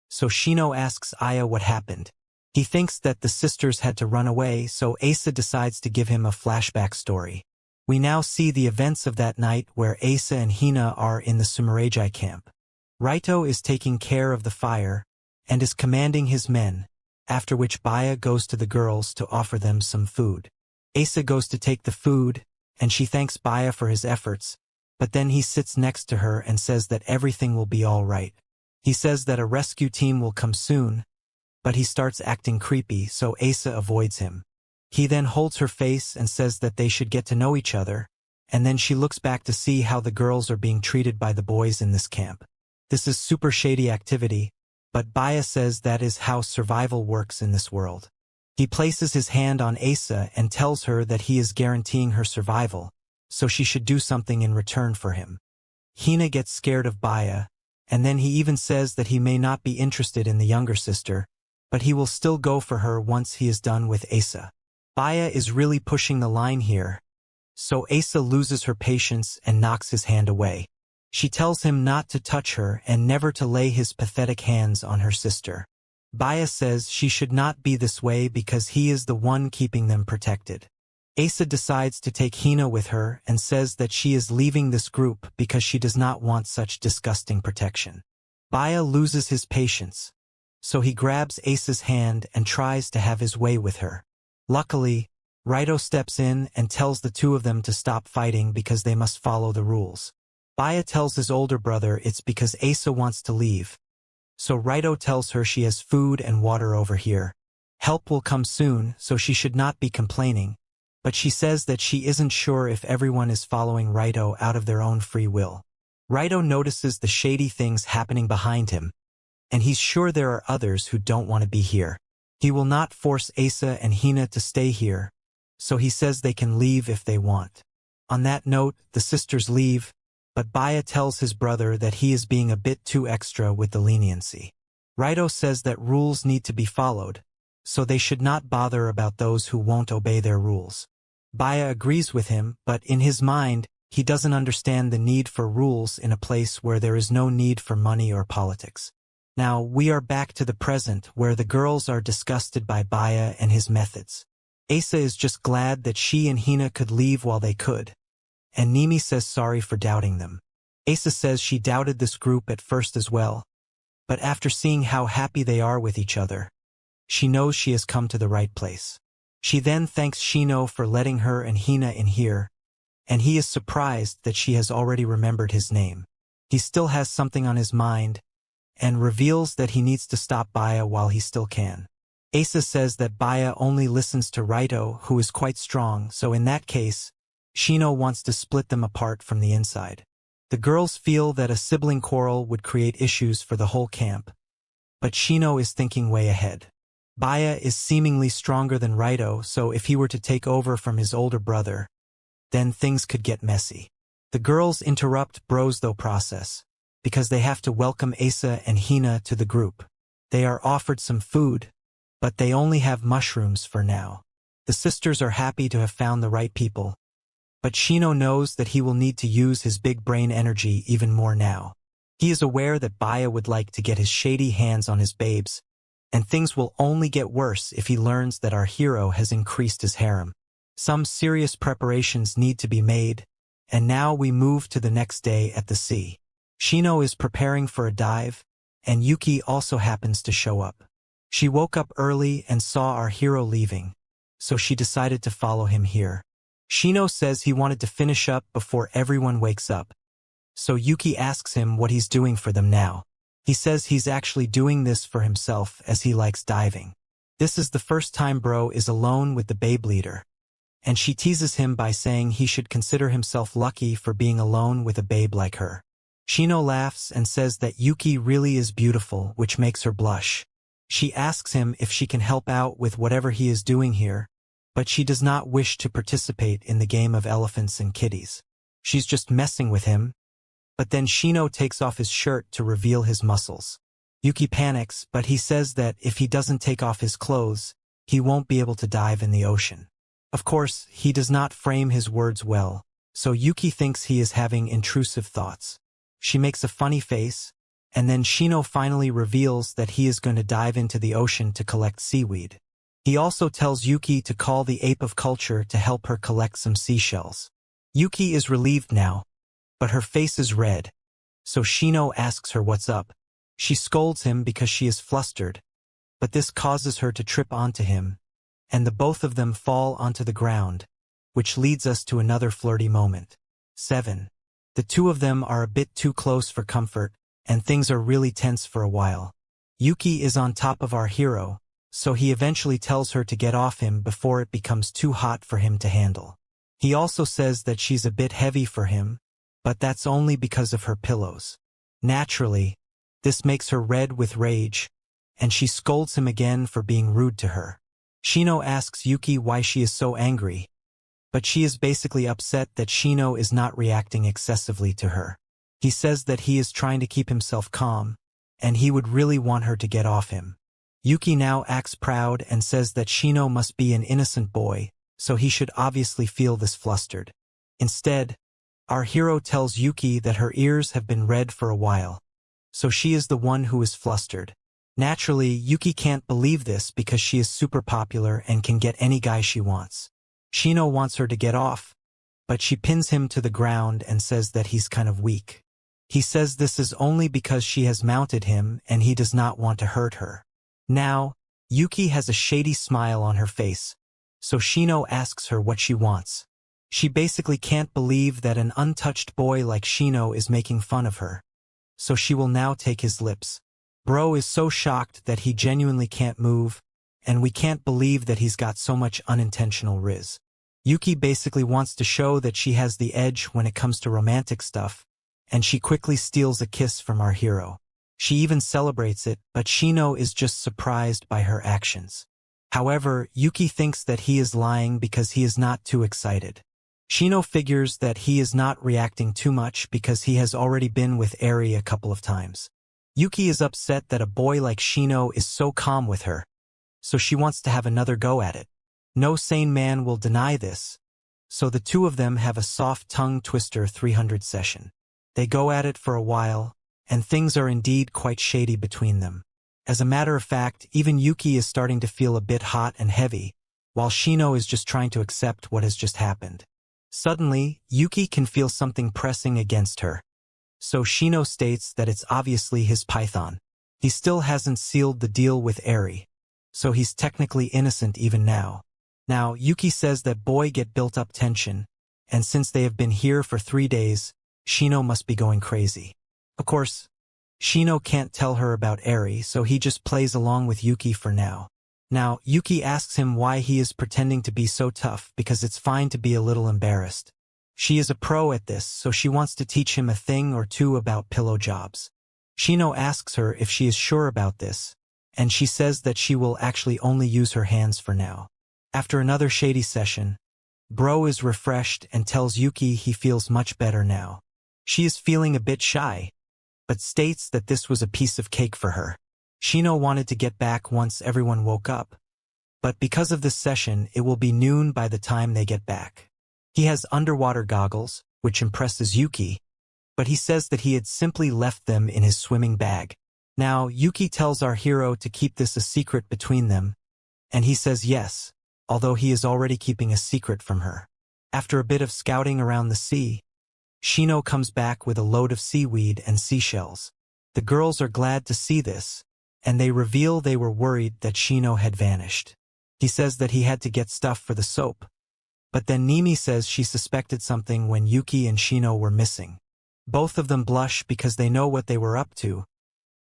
so Shino asks Aya what happened. He thinks that the sisters had to run away, so Asa decides to give him a flashback story. We now see the events of that night where Asa and Hina are in the Sumeragi camp. Raito is taking care of the fire and is commanding his men, after which Baya goes to the girls to offer them some food. Asa goes to take the food, and she thanks Baya for his efforts, but then he sits next to her and says that everything will be all right. He says that a rescue team will come soon, but he starts acting creepy, so Asa avoids him. He then holds her face and says that they should get to know each other, and then she looks back to see how the girls are being treated by the boys in this camp. This is super shady activity, but Baya says that is how survival works in this world. He places his hand on Asa and tells her that he is guaranteeing her survival, so she should do something in return for him. Hina gets scared of Baya, and then he even says that he may not be interested in the younger sister, but he will still go for her once he is done with Asa. Baya is really pushing the line here, so Asa loses her patience and knocks his hand away. She tells him not to touch her and never to lay his pathetic hands on her sister. Baya says she should not be this way because he is the one keeping them protected. Asa decides to take Hina with her and says that she is leaving this group because she does not want such disgusting protection. Baya loses his patience, so he grabs Asa's hand and tries to have his way with her. Luckily, Raito steps in and tells the two of them to stop fighting because they must follow the rules. Baya tells his older brother it's because Asa wants to leave, so Raito tells her she has food and water over here. Help will come soon, so she should not be complaining, but she says that she isn't sure if everyone is following Raito out of their own free will. Raito notices the shady things happening behind him, and he's sure there are others who don't want to be here. He will not force Asa and Hina to stay here, so he says they can leave if they want. On that note, the sisters leave, but Baya tells his brother that he is being a bit too extra with the leniency. Raito says that rules need to be followed, so they should not bother about those who won't obey their rules. Baya agrees with him, but in his mind, he doesn't understand the need for rules in a place where there is no need for money or politics. Now, we are back to the present where the girls are disgusted by Baya and his methods. Asa is just glad that she and Hina could leave while they could, and Nimi says sorry for doubting them. Asa says she doubted this group at first as well, but after seeing how happy they are with each other, she knows she has come to the right place. She then thanks Shino for letting her and Hina in here, and he is surprised that she has already remembered his name. He still has something on his mind, and reveals that he needs to stop Baya while he still can. Asa says that Baya only listens to Raito, who is quite strong, so in that case, Shino wants to split them apart from the inside. The girls feel that a sibling quarrel would create issues for the whole camp, but Shino is thinking way ahead. Baya is seemingly stronger than Raito, so if he were to take over from his older brother, then things could get messy. The girls interrupt Bro's process, because they have to welcome Asa and Hina to the group. They are offered some food, but they only have mushrooms for now. The sisters are happy to have found the right people, but Shino knows that he will need to use his big brain energy even more now. He is aware that Baya would like to get his shady hands on his babes, and things will only get worse if he learns that our hero has increased his harem. Some serious preparations need to be made, and now we move to the next day at the sea. Shino is preparing for a dive, and Yuki also happens to show up. She woke up early and saw our hero leaving, so she decided to follow him here. Shino says he wanted to finish up before everyone wakes up, so Yuki asks him what he's doing for them now. He says he's actually doing this for himself as he likes diving. This is the first time Bro is alone with the babe leader, and she teases him by saying he should consider himself lucky for being alone with a babe like her. Shino laughs and says that Yuki really is beautiful, which makes her blush. She asks him if she can help out with whatever he is doing here, but she does not wish to participate in the game of elephants and kitties. She's just messing with him, but then Shino takes off his shirt to reveal his muscles. Yuki panics, but he says that if he doesn't take off his clothes, he won't be able to dive in the ocean. Of course, he does not frame his words well, so Yuki thinks he is having intrusive thoughts. She makes a funny face, and then Shino finally reveals that he is going to dive into the ocean to collect seaweed. He also tells Yuki to call the ape of culture to help her collect some seashells. Yuki is relieved now, but her face is red, so Shino asks her what's up. She scolds him because she is flustered, but this causes her to trip onto him, and the both of them fall onto the ground, which leads us to another flirty moment. 7. The two of them are a bit too close for comfort, and things are really tense for a while. Yuki is on top of our hero, so he eventually tells her to get off him before it becomes too hot for him to handle. He also says that she's a bit heavy for him, but that's only because of her pillows. Naturally, this makes her red with rage, and she scolds him again for being rude to her. Shino asks Yuki why she is so angry, but she is basically upset that Shino is not reacting excessively to her. He says that he is trying to keep himself calm, and he would really want her to get off him. Yuki now acts proud and says that Shino must be an innocent boy, so he should obviously feel this flustered. Instead, our hero tells Yuki that her ears have been red for a while, so she is the one who is flustered. Naturally, Yuki can't believe this because she is super popular and can get any guy she wants. Shino wants her to get off, but she pins him to the ground and says that he's kind of weak. He says this is only because she has mounted him and he does not want to hurt her. Now, Yuki has a shady smile on her face, so Shino asks her what she wants. She basically can't believe that an untouched boy like Shino is making fun of her, so she will now take his lips. Bro is so shocked that he genuinely can't move, and we can't believe that he's got so much unintentional rizz. Yuki basically wants to show that she has the edge when it comes to romantic stuff, and she quickly steals a kiss from our hero. She even celebrates it, but Shino is just surprised by her actions. However, Yuki thinks that he is lying because he is not too excited. Shino figures that he is not reacting too much because he has already been with Ariy a couple of times. Yuki is upset that a boy like Shino is so calm with her, so she wants to have another go at it. No sane man will deny this, so the two of them have a soft tongue twister 300 session. They go at it for a while, and things are indeed quite shady between them. As a matter of fact, even Yuki is starting to feel a bit hot and heavy, while Shino is just trying to accept what has just happened. Suddenly, Yuki can feel something pressing against her. So Shino states that it's obviously his python. He still hasn't sealed the deal with Ariy, so he's technically innocent even now. Now, Yuki says that Boy get built up tension, and since they have been here for 3 days, Shino must be going crazy. Of course, Shino can't tell her about Ariy, so he just plays along with Yuki for now. Now, Yuki asks him why he is pretending to be so tough because it's fine to be a little embarrassed. She is a pro at this, so she wants to teach him a thing or two about pillow jobs. Shino asks her if she is sure about this, and she says that she will actually only use her hands for now. After another shady session, Bro is refreshed and tells Yuki he feels much better now. She is feeling a bit shy, but states that this was a piece of cake for her. Shino wanted to get back once everyone woke up, but because of this session, it will be noon by the time they get back. He has underwater goggles, which impresses Yuki, but he says that he had simply left them in his swimming bag. Now, Yuki tells our hero to keep this a secret between them, and he says yes, although he is already keeping a secret from her. After a bit of scouting around the sea, Shino comes back with a load of seaweed and seashells. The girls are glad to see this, and they reveal they were worried that Shino had vanished. He says that he had to get stuff for the soap, but then Nimi says she suspected something when Yuki and Shino were missing. Both of them blush because they know what they were up to,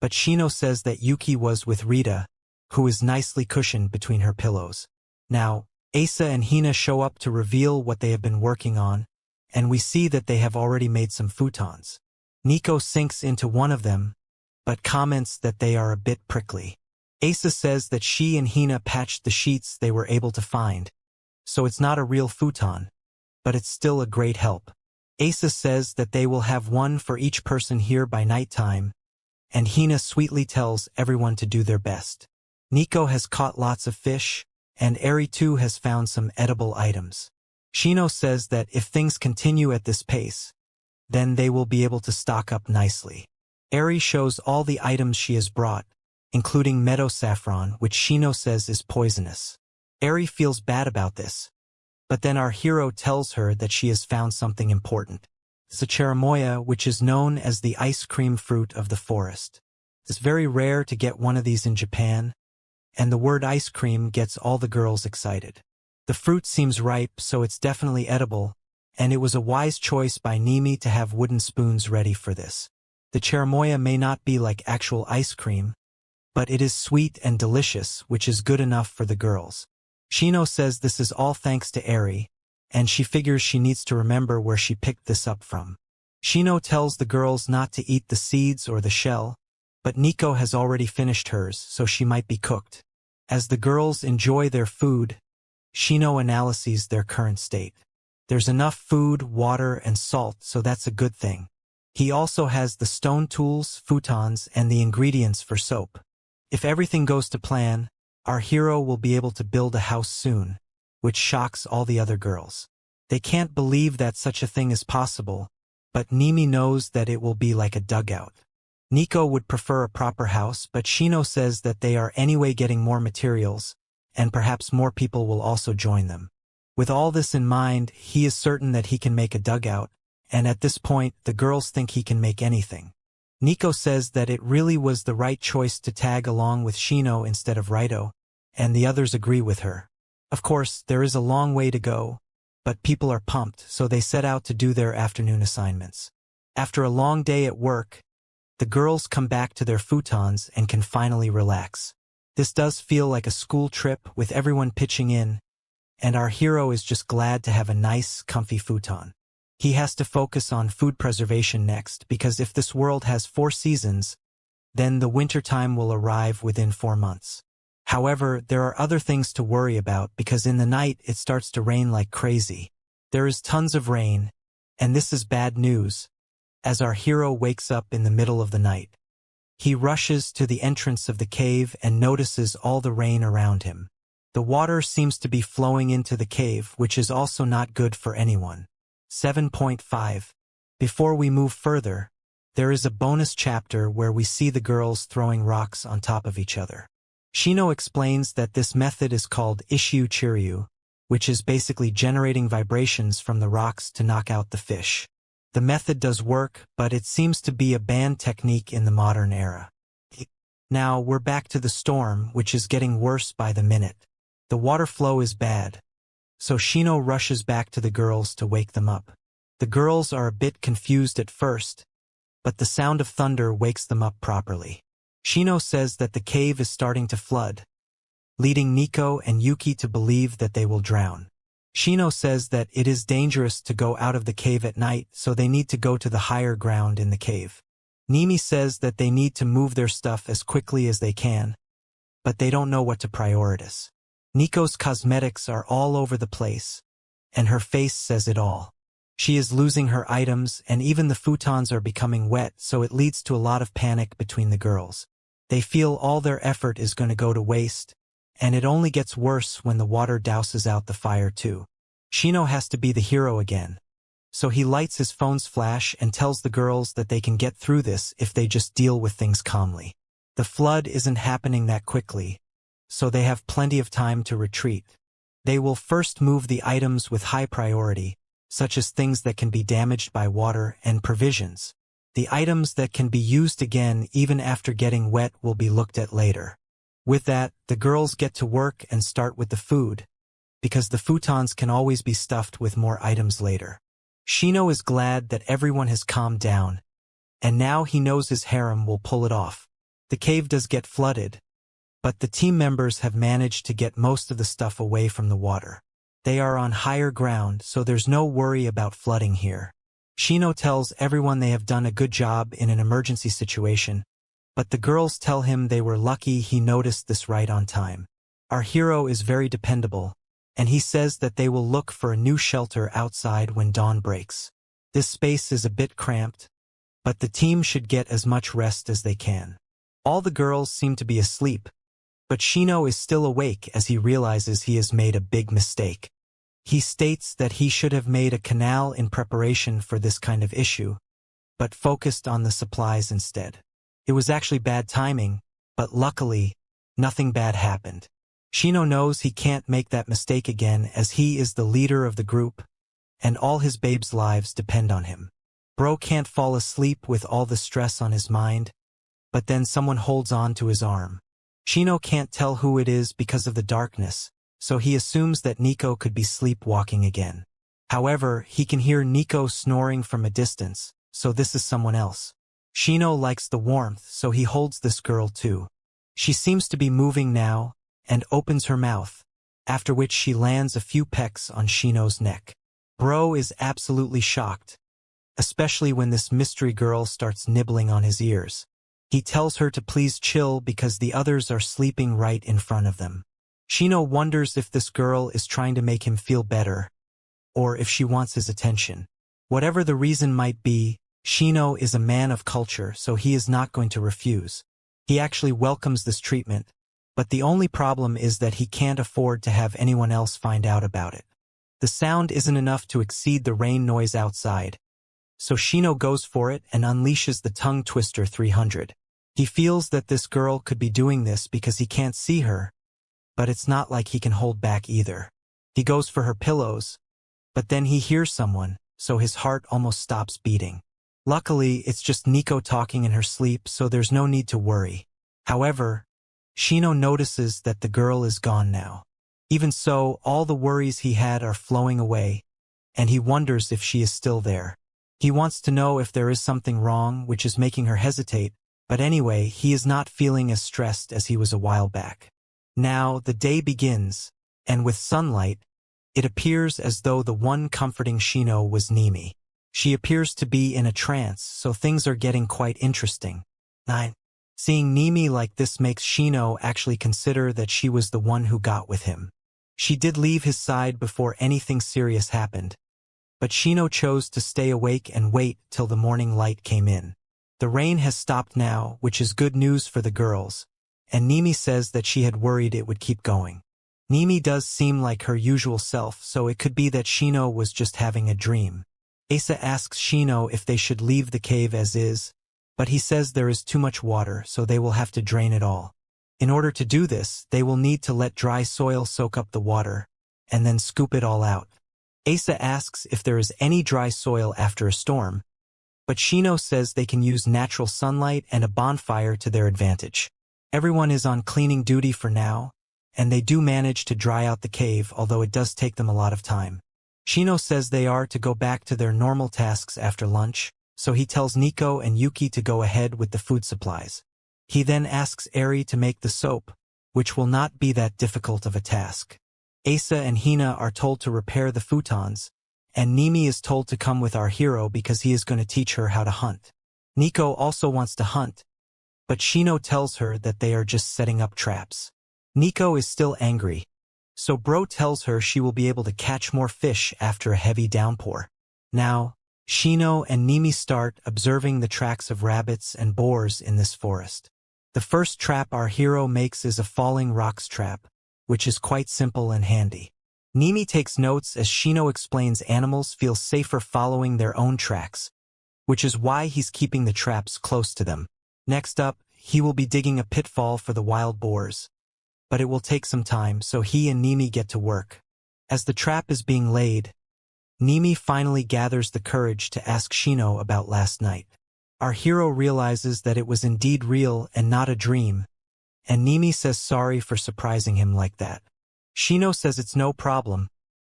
but Shino says that Yuki was with Rita, who is nicely cushioned between her pillows. Now, Asa and Hina show up to reveal what they have been working on, and we see that they have already made some futons. Nico sinks into one of them, but comments that they are a bit prickly. Asa says that she and Hina patched the sheets they were able to find, so it's not a real futon, but it's still a great help. Asa says that they will have one for each person here by nighttime, and Hina sweetly tells everyone to do their best. Nico has caught lots of fish, and Ariy too has found some edible items. Shino says that if things continue at this pace, then they will be able to stock up nicely. Ariy shows all the items she has brought, including meadow saffron, which Shino says is poisonous. Ariy feels bad about this, but then our hero tells her that she has found something important. It's a cherimoya, which is known as the ice cream fruit of the forest. It's very rare to get one of these in Japan, and the word ice cream gets all the girls excited. The fruit seems ripe, so it's definitely edible, and it was a wise choice by Nimi to have wooden spoons ready for this. The cherimoya may not be like actual ice cream, but it is sweet and delicious, which is good enough for the girls. Shino says this is all thanks to Ariy, and she figures she needs to remember where she picked this up from. Shino tells the girls not to eat the seeds or the shell, but Nico has already finished hers, so she might be cooked. As the girls enjoy their food, Shino analyzes their current state. There's enough food, water, and salt, so that's a good thing. He also has the stone tools, futons, and the ingredients for soap. If everything goes to plan, our hero will be able to build a house soon, which shocks all the other girls. They can't believe that such a thing is possible, but Nimi knows that it will be like a dugout. Nico would prefer a proper house, but Shino says that they are anyway getting more materials, and perhaps more people will also join them. With all this in mind, he is certain that he can make a dugout, and at this point, the girls think he can make anything. Nico says that it really was the right choice to tag along with Shino instead of Raito, and the others agree with her. Of course, there is a long way to go, but people are pumped, so they set out to do their afternoon assignments. After a long day at work, the girls come back to their futons and can finally relax. This does feel like a school trip with everyone pitching in, and our hero is just glad to have a nice, comfy futon. He has to focus on food preservation next, because if this world has 4 seasons, then the wintertime will arrive within 4 months. However, there are other things to worry about because in the night it starts to rain like crazy. There is tons of rain, and this is bad news, as our hero wakes up in the middle of the night. He rushes to the entrance of the cave and notices all the rain around him. The water seems to be flowing into the cave, which is also not good for anyone. 7.5. Before we move further, there is a bonus chapter where we see the girls throwing rocks on top of each other. Shino explains that this method is called Ishiu Chiryu, which is basically generating vibrations from the rocks to knock out the fish. The method does work, but it seems to be a banned technique in the modern era. Now we're back to the storm, which is getting worse by the minute. The water flow is bad, so Shino rushes back to the girls to wake them up. The girls are a bit confused at first, but the sound of thunder wakes them up properly. Shino says that the cave is starting to flood, leading Nico and Yuki to believe that they will drown. Shino says that it is dangerous to go out of the cave at night, so they need to go to the higher ground in the cave. Nimi says that they need to move their stuff as quickly as they can, but they don't know what to prioritize. Nico's cosmetics are all over the place, and her face says it all. She is losing her items, and even the futons are becoming wet, so it leads to a lot of panic between the girls. They feel all their effort is going to go to waste, and it only gets worse when the water douses out the fire too. Shino has to be the hero again, so he lights his phone's flash and tells the girls that they can get through this if they just deal with things calmly. The flood isn't happening that quickly, so they have plenty of time to retreat. They will first move the items with high priority, such as things that can be damaged by water and provisions. The items that can be used again even after getting wet will be looked at later. With that, the girls get to work and start with the food, because the futons can always be stuffed with more items later. Shino is glad that everyone has calmed down, and now he knows his harem will pull it off. The cave does get flooded, but the team members have managed to get most of the stuff away from the water. They are on higher ground, so there's no worry about flooding here. Shino tells everyone they have done a good job in an emergency situation, but the girls tell him they were lucky he noticed this right on time. Our hero is very dependable, and he says that they will look for a new shelter outside when dawn breaks. This space is a bit cramped, but the team should get as much rest as they can. All the girls seem to be asleep, but Shino is still awake as he realizes he has made a big mistake. He states that he should have made a canal in preparation for this kind of issue, but focused on the supplies instead. It was actually bad timing, but luckily, nothing bad happened. Shino knows he can't make that mistake again as he is the leader of the group, and all his babes' lives depend on him. Bro can't fall asleep with all the stress on his mind, but then someone holds on to his arm. Shino can't tell who it is because of the darkness, so he assumes that Nico could be sleepwalking again. However, he can hear Nico snoring from a distance, so this is someone else. Shino likes the warmth, so he holds this girl too. She seems to be moving now, and opens her mouth, after which she lands a few pecks on Shino's neck. Bro is absolutely shocked, especially when this mystery girl starts nibbling on his ears. He tells her to please chill because the others are sleeping right in front of them. Shino wonders if this girl is trying to make him feel better, or if she wants his attention. Whatever the reason might be, Shino is a man of culture, so he is not going to refuse. He actually welcomes this treatment, but the only problem is that he can't afford to have anyone else find out about it. The sound isn't enough to exceed the rain noise outside, so Shino goes for it and unleashes the tongue twister 300. He feels that this girl could be doing this because he can't see her, but it's not like he can hold back either. He goes for her pillows, but then he hears someone, so his heart almost stops beating. Luckily, it's just Nico talking in her sleep, so there's no need to worry. However, Shino notices that the girl is gone now. Even so, all the worries he had are flowing away, and he wonders if she is still there. He wants to know if there is something wrong, which is making her hesitate, but anyway, he is not feeling as stressed as he was a while back. Now, the day begins, and with sunlight, it appears as though the one comforting Shino was Nimi. She appears to be in a trance, so things are getting quite interesting. 9. Seeing Nimi like this makes Shino actually consider that she was the one who got with him. She did leave his side before anything serious happened, but Shino chose to stay awake and wait till the morning light came in. The rain has stopped now, which is good news for the girls, and Nimi says that she had worried it would keep going. Nimi does seem like her usual self, so it could be that Shino was just having a dream. Asa asks Shino if they should leave the cave as is, but he says there is too much water, so they will have to drain it all. In order to do this, they will need to let dry soil soak up the water, and then scoop it all out. Asa asks if there is any dry soil after a storm, but Shino says they can use natural sunlight and a bonfire to their advantage. Everyone is on cleaning duty for now, and they do manage to dry out the cave, although it does take them a lot of time. Shino says they are to go back to their normal tasks after lunch, so he tells Nico and Yuki to go ahead with the food supplies. He then asks Ariy to make the soap, which will not be that difficult of a task. Asa and Hina are told to repair the futons, and Nimi is told to come with our hero because he is going to teach her how to hunt. Nico also wants to hunt, but Shino tells her that they are just setting up traps. Nico is still angry, so Bro tells her she will be able to catch more fish after a heavy downpour. Now, Shino and Nimi start observing the tracks of rabbits and boars in this forest. The first trap our hero makes is a falling rocks trap, which is quite simple and handy. Nimi takes notes as Shino explains animals feel safer following their own tracks, which is why he's keeping the traps close to them. Next up, he will be digging a pitfall for the wild boars, but it will take some time, so he and Nimi get to work. As the trap is being laid, Nimi finally gathers the courage to ask Shino about last night. Our hero realizes that it was indeed real and not a dream, and Nimi says sorry for surprising him like that. Shino says it's no problem,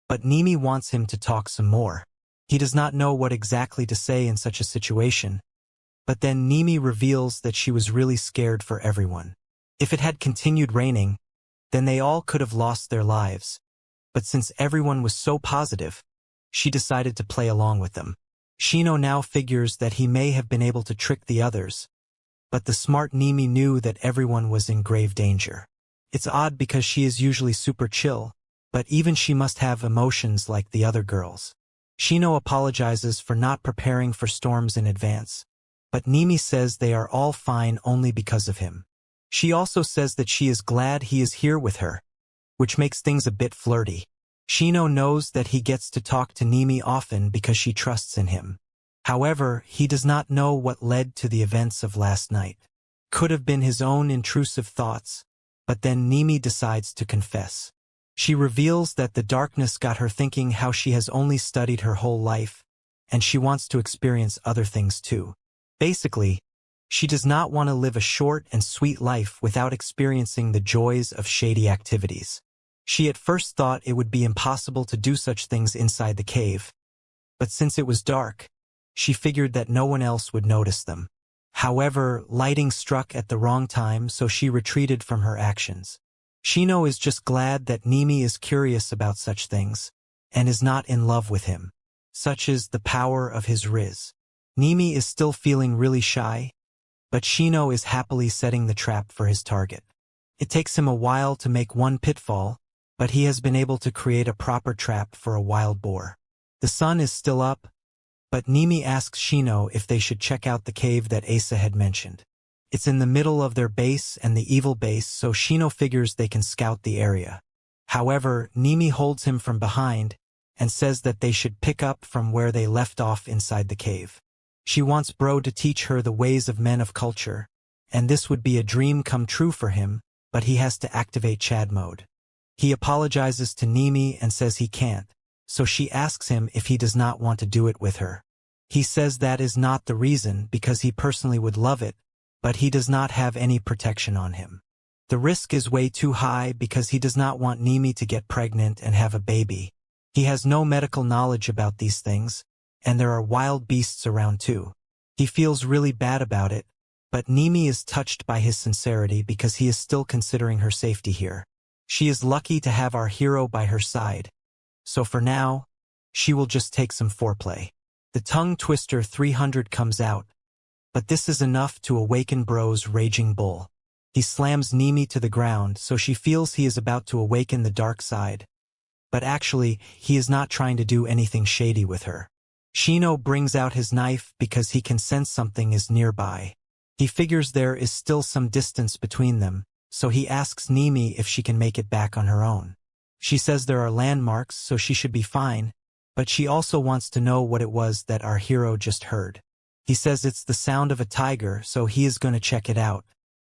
but Nimi wants him to talk some more. He does not know what exactly to say in such a situation, but then Nimi reveals that she was really scared for everyone. If it had continued raining, then they all could have lost their lives, but since everyone was so positive, she decided to play along with them. Shino now figures that he may have been able to trick the others, but the smart Nimi knew that everyone was in grave danger. It's odd because she is usually super chill, but even she must have emotions like the other girls. Shino apologizes for not preparing for storms in advance, but Nimi says they are all fine only because of him. She also says that she is glad he is here with her, which makes things a bit flirty. Shino knows that he gets to talk to Nimi often because she trusts in him. However, he does not know what led to the events of last night. Could have been his own intrusive thoughts, but then Nimi decides to confess. She reveals that the darkness got her thinking how she has only studied her whole life, and she wants to experience other things too. Basically, she does not want to live a short and sweet life without experiencing the joys of shady activities. She at first thought it would be impossible to do such things inside the cave, but since it was dark, she figured that no one else would notice them. However, lighting struck at the wrong time, so she retreated from her actions. Shino is just glad that Nimi is curious about such things, and is not in love with him. Such is the power of his Riz. Nimi is still feeling really shy, but Shino is happily setting the trap for his target. It takes him a while to make one pitfall, but he has been able to create a proper trap for a wild boar. The sun is still up, but Nimi asks Shino if they should check out the cave that Asa had mentioned. It's in the middle of their base and the evil base, so Shino figures they can scout the area. However, Nimi holds him from behind and says that they should pick up from where they left off inside the cave. She wants Bro to teach her the ways of men of culture, and this would be a dream come true for him, but he has to activate Chad mode. He apologizes to Nimi and says he can't, so she asks him if he does not want to do it with her. He says that is not the reason because he personally would love it, but he does not have any protection on him. The risk is way too high because he does not want Nimi to get pregnant and have a baby. He has no medical knowledge about these things, and there are wild beasts around too. He feels really bad about it, but Nimi is touched by his sincerity because he is still considering her safety here. She is lucky to have our hero by her side, so for now, she will just take some foreplay. The tongue twister 300 comes out, but this is enough to awaken Bro's raging bull. He slams Nimi to the ground, so she feels he is about to awaken the dark side, but actually, he is not trying to do anything shady with her. Shino brings out his knife because he can sense something is nearby. He figures there is still some distance between them, so he asks Nimi if she can make it back on her own. She says there are landmarks, so she should be fine, but she also wants to know what it was that our hero just heard. He says it's the sound of a tiger, so he is going to check it out.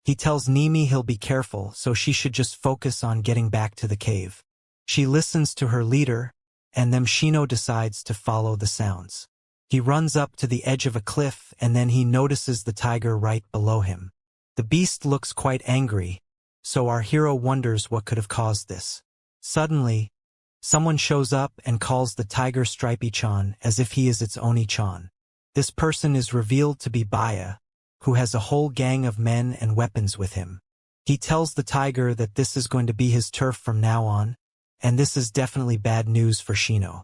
He tells Nimi he'll be careful, so she should just focus on getting back to the cave. She listens to her leader, and then Shino decides to follow the sounds. He runs up to the edge of a cliff, and then he notices the tiger right below him. The beast looks quite angry, so our hero wonders what could have caused this. Suddenly, someone shows up and calls the tiger Stripey-chan as if he is its Oni-chan. This person is revealed to be Baya, who has a whole gang of men and weapons with him. He tells the tiger that this is going to be his turf from now on, and this is definitely bad news for Shino.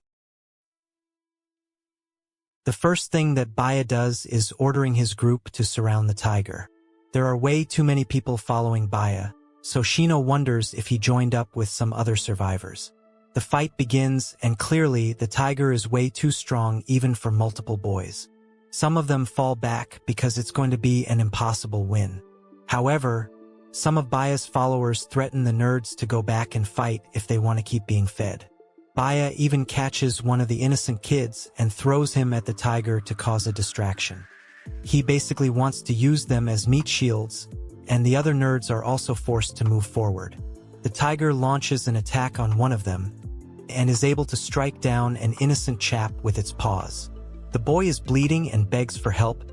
The first thing that Baya does is ordering his group to surround the tiger. There are way too many people following Baya, so Shino wonders if he joined up with some other survivors. The fight begins, and clearly the tiger is way too strong even for multiple boys. Some of them fall back because it's going to be an impossible win. However, some of Baya's followers threaten the nerds to go back and fight if they want to keep being fed. Baya even catches one of the innocent kids and throws him at the tiger to cause a distraction. He basically wants to use them as meat shields, and the other nerds are also forced to move forward. The tiger launches an attack on one of them, and is able to strike down an innocent chap with its paws. The boy is bleeding and begs for help,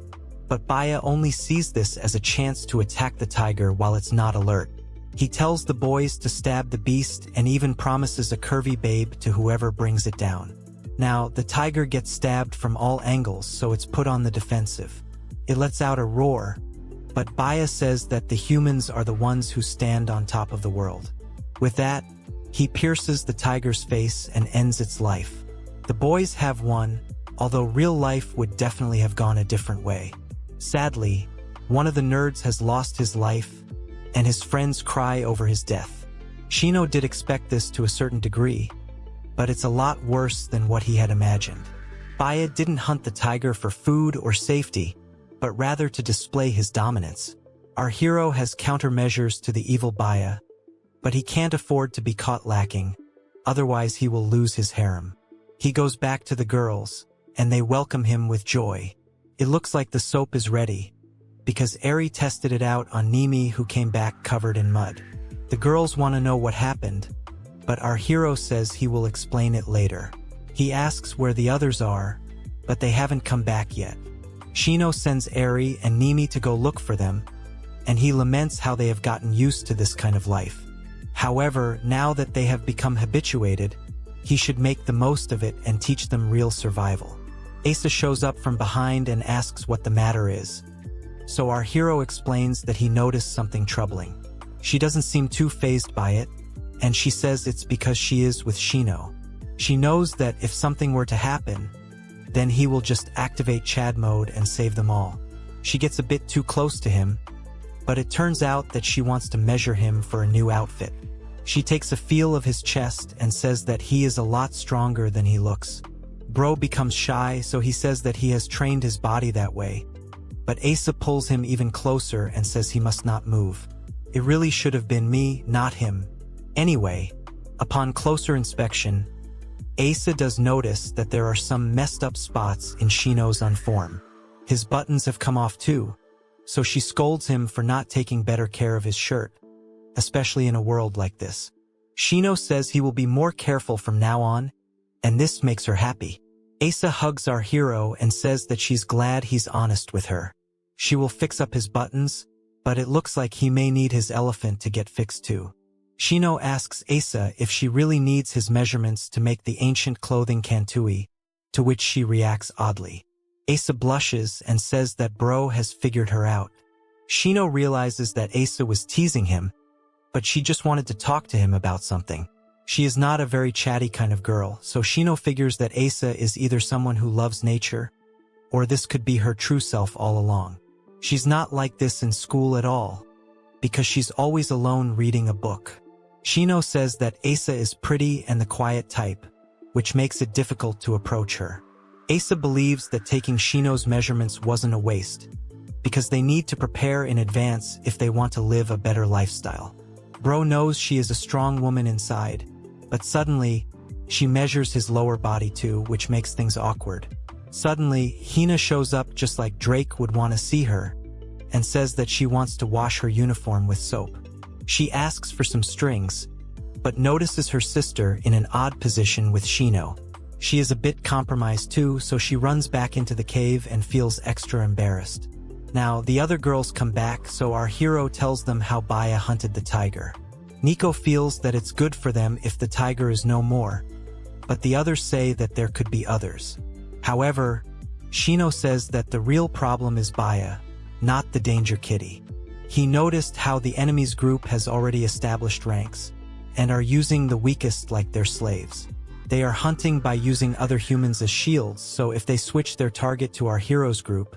but Baya only sees this as a chance to attack the tiger while it's not alert. He tells the boys to stab the beast and even promises a curvy babe to whoever brings it down. Now, the tiger gets stabbed from all angles, so it's put on the defensive. It lets out a roar, but Baya says that the humans are the ones who stand on top of the world. With that, he pierces the tiger's face and ends its life. The boys have won, although real life would definitely have gone a different way. Sadly, one of the nerds has lost his life, and his friends cry over his death. Shino did expect this to a certain degree, but it's a lot worse than what he had imagined. Baya didn't hunt the tiger for food or safety, but rather to display his dominance. Our hero has countermeasures to the evil Baya, but he can't afford to be caught lacking, otherwise he will lose his harem. He goes back to the girls, and they welcome him with joy. It looks like the soap is ready, because Ariy tested it out on Nimi, who came back covered in mud. The girls want to know what happened, but our hero says he will explain it later. He asks where the others are, but they haven't come back yet. Shino sends Ariy and Nimi to go look for them, and he laments how they have gotten used to this kind of life. However, now that they have become habituated, he should make the most of it and teach them real survival. Asa shows up from behind and asks what the matter is. So our hero explains that he noticed something troubling. She doesn't seem too fazed by it, and she says it's because she is with Shino. She knows that if something were to happen, then he will just activate Chad mode and save them all. She gets a bit too close to him, but it turns out that she wants to measure him for a new outfit. She takes a feel of his chest and says that he is a lot stronger than he looks. Bro becomes shy, so he says that he has trained his body that way, but Asa pulls him even closer and says he must not move. It really should have been me, not him. Anyway, upon closer inspection, Asa does notice that there are some messed up spots in Shino's uniform. His buttons have come off too, so she scolds him for not taking better care of his shirt, especially in a world like this. Shino says he will be more careful from now on, and this makes her happy. Asa hugs our hero and says that she's glad he's honest with her. She will fix up his buttons, but it looks like he may need his elephant to get fixed too. Shino asks Asa if she really needs his measurements to make the ancient clothing kantui, to which she reacts oddly. Asa blushes and says that Bro has figured her out. Shino realizes that Asa was teasing him, but she just wanted to talk to him about something. She is not a very chatty kind of girl, so Shino figures that Asa is either someone who loves nature, or this could be her true self all along. She's not like this in school at all, because she's always alone reading a book. Shino says that Asa is pretty and the quiet type, which makes it difficult to approach her. Asa believes that taking Shino's measurements wasn't a waste, because they need to prepare in advance if they want to live a better lifestyle. Bro knows she is a strong woman inside, but suddenly, she measures his lower body too, which makes things awkward. Suddenly, Hina shows up just like Drake would want to see her, and says that she wants to wash her uniform with soap. She asks for some strings, but notices her sister in an odd position with Shino. She is a bit compromised too, so she runs back into the cave and feels extra embarrassed. Now, the other girls come back, so our hero tells them how Baya hunted the tiger. Nico feels that it's good for them if the tiger is no more, but the others say that there could be others. However, Shino says that the real problem is Baya, not the danger kitty. He noticed how the enemy's group has already established ranks, and are using the weakest like their slaves. They are hunting by using other humans as shields, so if they switch their target to our hero's group,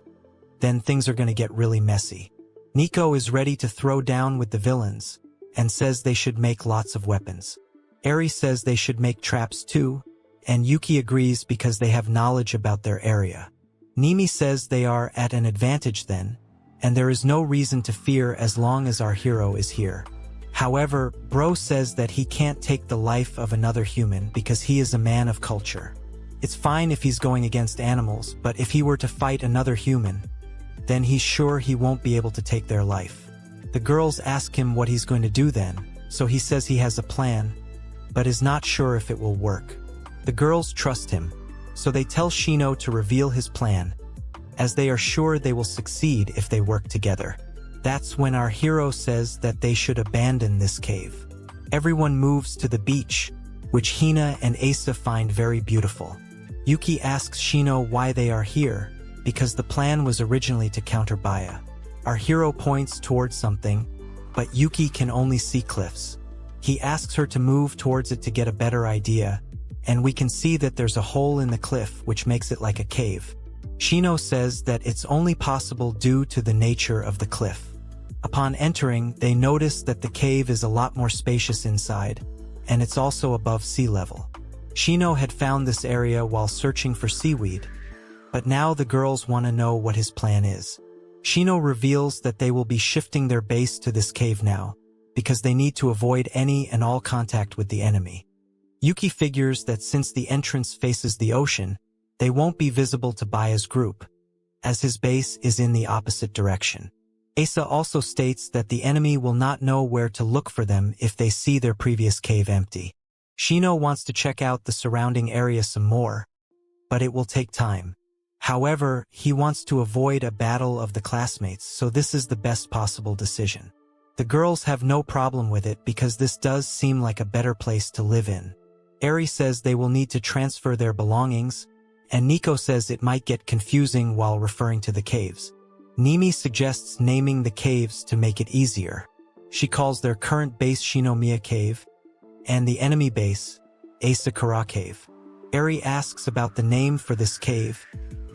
then things are gonna get really messy. Nico is ready to throw down with the villains, and says they should make lots of weapons. Ariy says they should make traps too, and Yuki agrees because they have knowledge about their area. Nimi says they are at an advantage then, and there is no reason to fear as long as our hero is here. However, Bro says that he can't take the life of another human because he is a man of culture. It's fine if he's going against animals, but if he were to fight another human, then he's sure he won't be able to take their life. The girls ask him what he's going to do then, so he says he has a plan, but is not sure if it will work. The girls trust him, so they tell Shino to reveal his plan, as they are sure they will succeed if they work together. That's when our hero says that they should abandon this cave. Everyone moves to the beach, which Hina and Asa find very beautiful. Yuki asks Shino why they are here, because the plan was originally to counter Baya. Our hero points towards something, but Yuki can only see cliffs. He asks her to move towards it to get a better idea, and we can see that there's a hole in the cliff which makes it like a cave. Shino says that it's only possible due to the nature of the cliff. Upon entering, they notice that the cave is a lot more spacious inside, and it's also above sea level. Shino had found this area while searching for seaweed, but now the girls want to know what his plan is. Shino reveals that they will be shifting their base to this cave now, because they need to avoid any and all contact with the enemy. Yuki figures that since the entrance faces the ocean, they won't be visible to Baya's group, as his base is in the opposite direction. Asa also states that the enemy will not know where to look for them if they see their previous cave empty. Shino wants to check out the surrounding area some more, but it will take time. However, he wants to avoid a battle of the classmates, so this is the best possible decision. The girls have no problem with it because this does seem like a better place to live in. Ariy says they will need to transfer their belongings, and Nico says it might get confusing while referring to the caves. Nimi suggests naming the caves to make it easier. She calls their current base Shinomiya Cave, and the enemy base, Asakura Cave. Ariy asks about the name for this cave,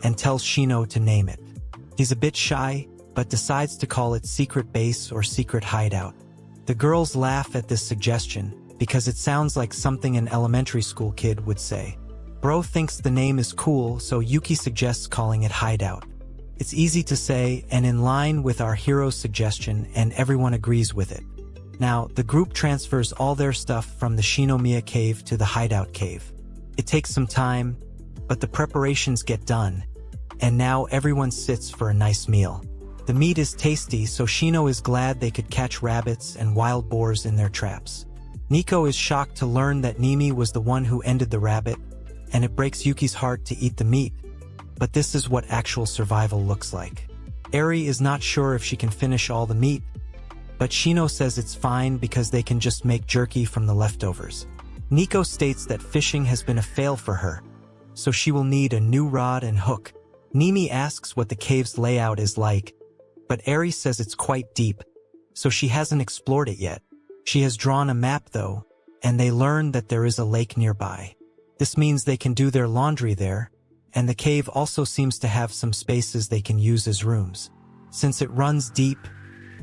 and tells Shino to name it. He's a bit shy, but decides to call it Secret Base or Secret Hideout. The girls laugh at this suggestion, because it sounds like something an elementary school kid would say. Bro thinks the name is cool, so Yuki suggests calling it Hideout. It's easy to say and in line with our hero's suggestion, and everyone agrees with it. Now, the group transfers all their stuff from the Shinomiya Cave to the Hideout Cave. It takes some time, but the preparations get done, and now everyone sits for a nice meal. The meat is tasty, so Shino is glad they could catch rabbits and wild boars in their traps. Nico is shocked to learn that Nimi was the one who ended the rabbit, and it breaks Yuki's heart to eat the meat, but this is what actual survival looks like. Ariy is not sure if she can finish all the meat, but Shino says it's fine because they can just make jerky from the leftovers. Nico states that fishing has been a fail for her, so she will need a new rod and hook. Nimi asks what the cave's layout is like, but Ariy says it's quite deep, so she hasn't explored it yet. She has drawn a map though, and they learn that there is a lake nearby. This means they can do their laundry there, and the cave also seems to have some spaces they can use as rooms. Since it runs deep,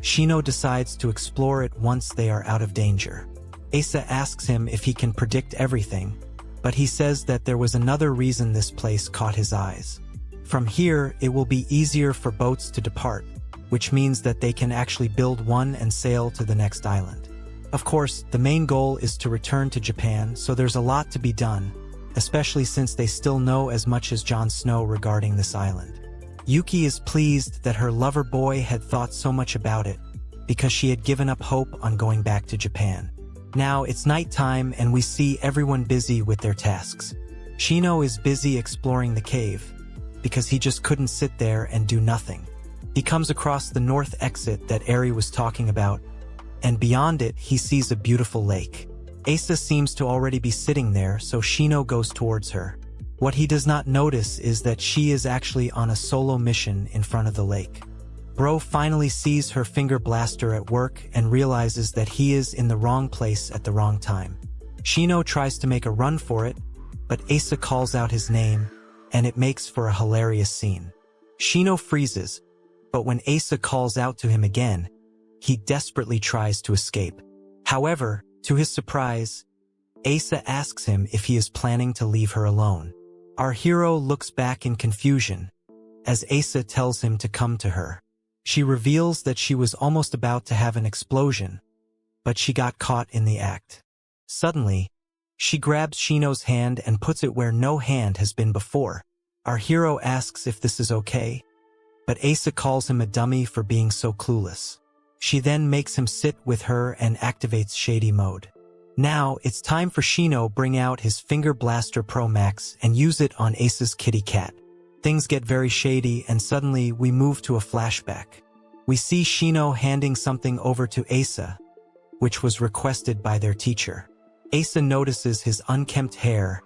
Shino decides to explore it once they are out of danger. Asa asks him if he can predict everything, but he says that there was another reason this place caught his eyes. From here, it will be easier for boats to depart, which means that they can actually build one and sail to the next island. Of course, the main goal is to return to Japan, so there's a lot to be done, especially since they still know as much as Jon Snow regarding this island. Yuki is pleased that her lover boy had thought so much about it, because she had given up hope on going back to Japan. Now it's nighttime and we see everyone busy with their tasks. Shino is busy exploring the cave, because he just couldn't sit there and do nothing. He comes across the north exit that Ariy was talking about, and beyond it he sees a beautiful lake. Asa seems to already be sitting there, so Shino goes towards her. What he does not notice is that she is actually on a solo mission in front of the lake. Bro finally sees her finger blaster at work and realizes that he is in the wrong place at the wrong time. Shino tries to make a run for it, but Asa calls out his name, and it makes for a hilarious scene. Shino freezes, but when Asa calls out to him again, he desperately tries to escape. However, to his surprise, Asa asks him if he is planning to leave her alone. Our hero looks back in confusion, as Asa tells him to come to her. She reveals that she was almost about to have an explosion, but she got caught in the act. Suddenly, she grabs Shino's hand and puts it where no hand has been before. Our hero asks if this is okay, but Asa calls him a dummy for being so clueless. She then makes him sit with her and activates Shady Mode. Now, it's time for Shino bring out his Finger Blaster Pro Max and use it on Asa's kitty cat. Things get very shady and suddenly we move to a flashback. We see Shino handing something over to Asa, which was requested by their teacher. Asa notices his unkempt hair,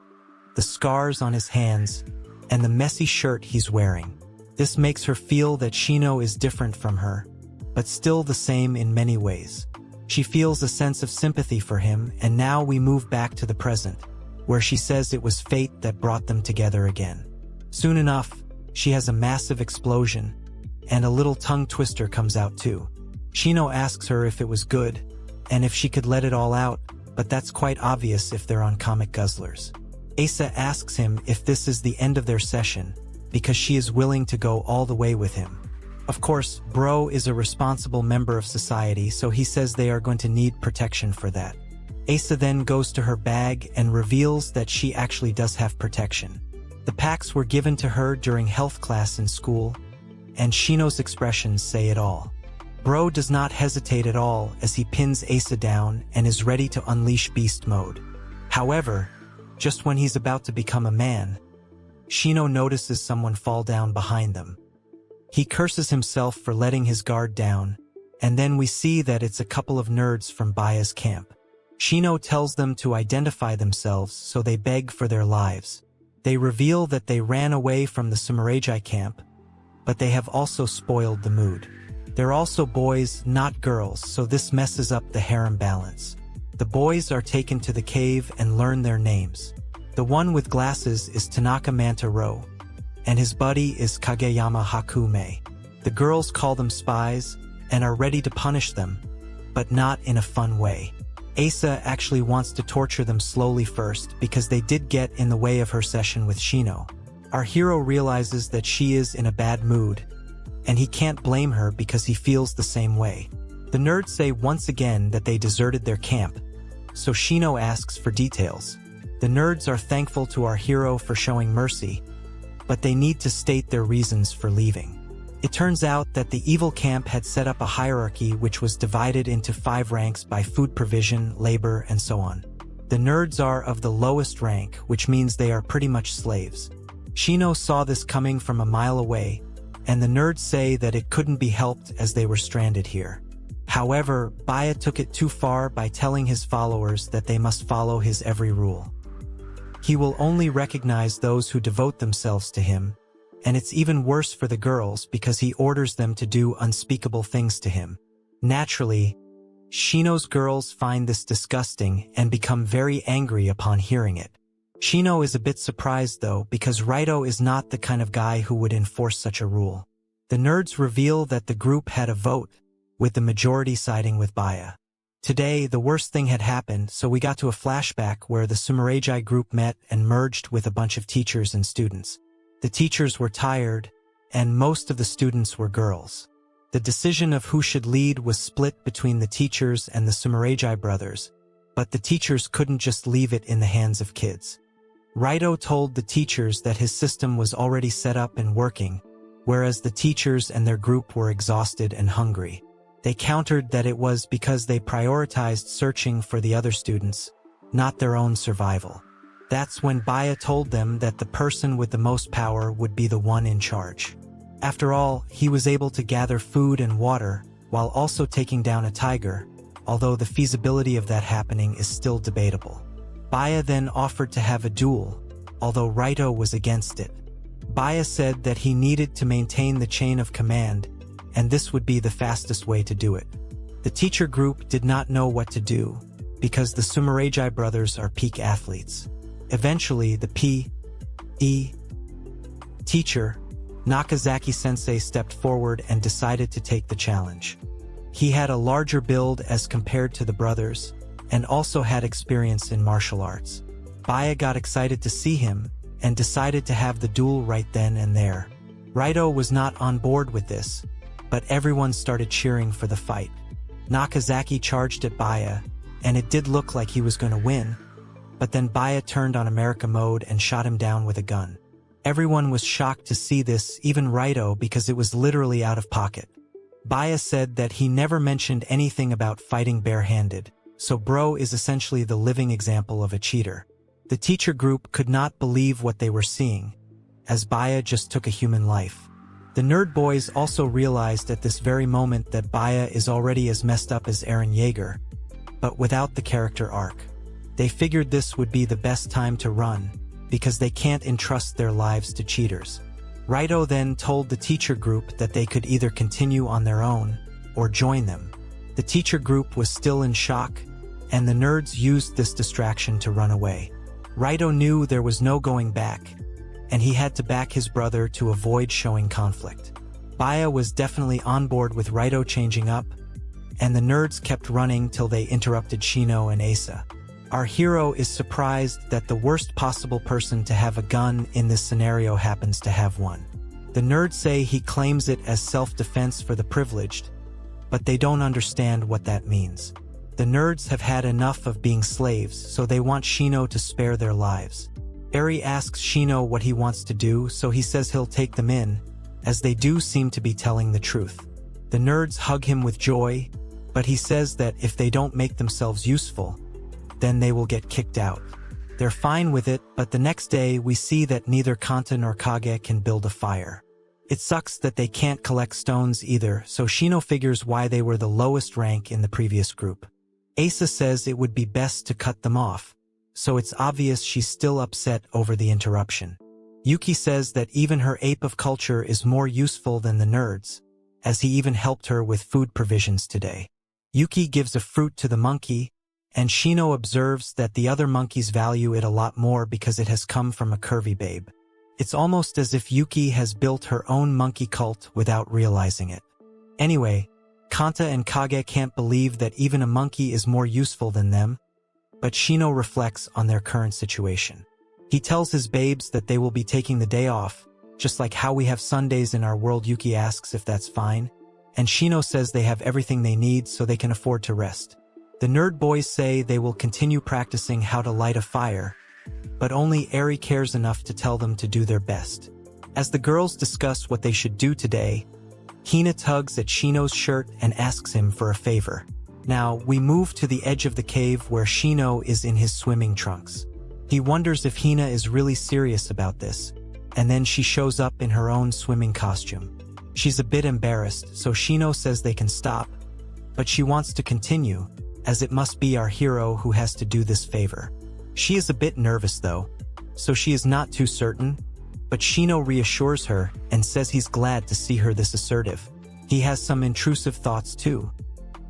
the scars on his hands, and the messy shirt he's wearing. This makes her feel that Shino is different from her, but still the same in many ways. She feels a sense of sympathy for him, and now we move back to the present, where she says it was fate that brought them together again. Soon enough, she has a massive explosion, and a little tongue twister comes out too. Shino asks her if it was good, and if she could let it all out, but that's quite obvious if they're on comic guzzlers. Asa asks him if this is the end of their session, because she is willing to go all the way with him. Of course, Bro is a responsible member of society, so he says they are going to need protection for that. Asa then goes to her bag and reveals that she actually does have protection. The packs were given to her during health class in school, and Shino's expressions say it all. Bro does not hesitate at all as he pins Asa down and is ready to unleash beast mode. However, just when he's about to become a man, Shino notices someone fall down behind them. He curses himself for letting his guard down, and then we see that it's a couple of nerds from Baya's camp. Shino tells them to identify themselves, so they beg for their lives. They reveal that they ran away from the Sumeragi camp, but they have also spoiled the mood. They're also boys, not girls, so this messes up the harem balance. The boys are taken to the cave and learn their names. The one with glasses is Tanaka Mantaro, and his buddy is Kageyama Hakume. The girls call them spies and are ready to punish them, but not in a fun way. Asa actually wants to torture them slowly first because they did get in the way of her session with Shino. Our hero realizes that she is in a bad mood, and he can't blame her because he feels the same way. The nerds say once again that they deserted their camp, so Shino asks for details. The nerds are thankful to our hero for showing mercy, but they need to state their reasons for leaving. It turns out that the evil camp had set up a hierarchy which was divided into 5 ranks by food provision, labor, and so on. The nerds are of the lowest rank, which means they are pretty much slaves. Shino saw this coming from a mile away, and the nerds say that it couldn't be helped as they were stranded here. However, Baya took it too far by telling his followers that they must follow his every rule. He will only recognize those who devote themselves to him, and it's even worse for the girls because he orders them to do unspeakable things to him. Naturally, Shino's girls find this disgusting and become very angry upon hearing it. Shino is a bit surprised though, because Raito is not the kind of guy who would enforce such a rule. The nerds reveal that the group had a vote, with the majority siding with Baya. Today, the worst thing had happened, so we got to a flashback where the Sumeragi group met and merged with a bunch of teachers and students. The teachers were tired, and most of the students were girls. The decision of who should lead was split between the teachers and the Sumeragi brothers, but the teachers couldn't just leave it in the hands of kids. Raito told the teachers that his system was already set up and working, whereas the teachers and their group were exhausted and hungry. They countered that it was because they prioritized searching for the other students, not their own survival. That's when Baya told them that the person with the most power would be the one in charge. After all, he was able to gather food and water while also taking down a tiger, although the feasibility of that happening is still debatable. Baya then offered to have a duel, although Raito was against it. Baya said that he needed to maintain the chain of command, and this would be the fastest way to do it. The teacher group did not know what to do, because the Sumeragi brothers are peak athletes. Eventually, the P.E. teacher, Nakazaki-sensei, stepped forward and decided to take the challenge. He had a larger build as compared to the brothers, and also had experience in martial arts. Baya got excited to see him, and decided to have the duel right then and there. Raito was not on board with this, but everyone started cheering for the fight. Nakazaki charged at Baya, and it did look like he was going to win, but then Baya turned on America mode and shot him down with a gun. Everyone was shocked to see this, even Raito, because it was literally out of pocket. Baya said that he never mentioned anything about fighting barehanded, so bro is essentially the living example of a cheater. The teacher group could not believe what they were seeing, as Baya just took a human life. The nerd boys also realized at this very moment that Baya is already as messed up as Eren Yeager, but without the character arc. They figured this would be the best time to run, because they can't entrust their lives to cheaters. Raito then told the teacher group that they could either continue on their own, or join them. The teacher group was still in shock, and the nerds used this distraction to run away. Raito knew there was no going back, and he had to back his brother to avoid showing conflict. Baya was definitely on board with Raito changing up, and the nerds kept running till they interrupted Shino and Asa. Our hero is surprised that the worst possible person to have a gun in this scenario happens to have one. The nerds say he claims it as self-defense for the privileged, but they don't understand what that means. The nerds have had enough of being slaves, so they want Shino to spare their lives. Ariy asks Shino what he wants to do, so he says he'll take them in, as they do seem to be telling the truth. The nerds hug him with joy, but he says that if they don't make themselves useful, then they will get kicked out. They're fine with it, but the next day we see that neither Kanta nor Kage can build a fire. It sucks that they can't collect stones either, so Shino figures why they were the lowest rank in the previous group. Asa says it would be best to cut them off, so it's obvious she's still upset over the interruption. Yuki says that even her ape of culture is more useful than the nerds, as he even helped her with food provisions today. Yuki gives a fruit to the monkey, and Shino observes that the other monkeys value it a lot more because it has come from a curvy babe. It's almost as if Yuki has built her own monkey cult without realizing it. Anyway, Kanta and Kage can't believe that even a monkey is more useful than them, but Shino reflects on their current situation. He tells his babes that they will be taking the day off, just like how we have Sundays in our world. Yuki asks if that's fine, and Shino says they have everything they need so they can afford to rest. The nerd boys say they will continue practicing how to light a fire, but only Ariy cares enough to tell them to do their best. As the girls discuss what they should do today, Hina tugs at Shino's shirt and asks him for a favor. Now, we move to the edge of the cave where Shino is in his swimming trunks. He wonders if Hina is really serious about this, and then she shows up in her own swimming costume. She's a bit embarrassed, so Shino says they can stop, but she wants to continue, as it must be our hero who has to do this favor. She is a bit nervous though, so she is not too certain, but Shino reassures her and says he's glad to see her this assertive. He has some intrusive thoughts too,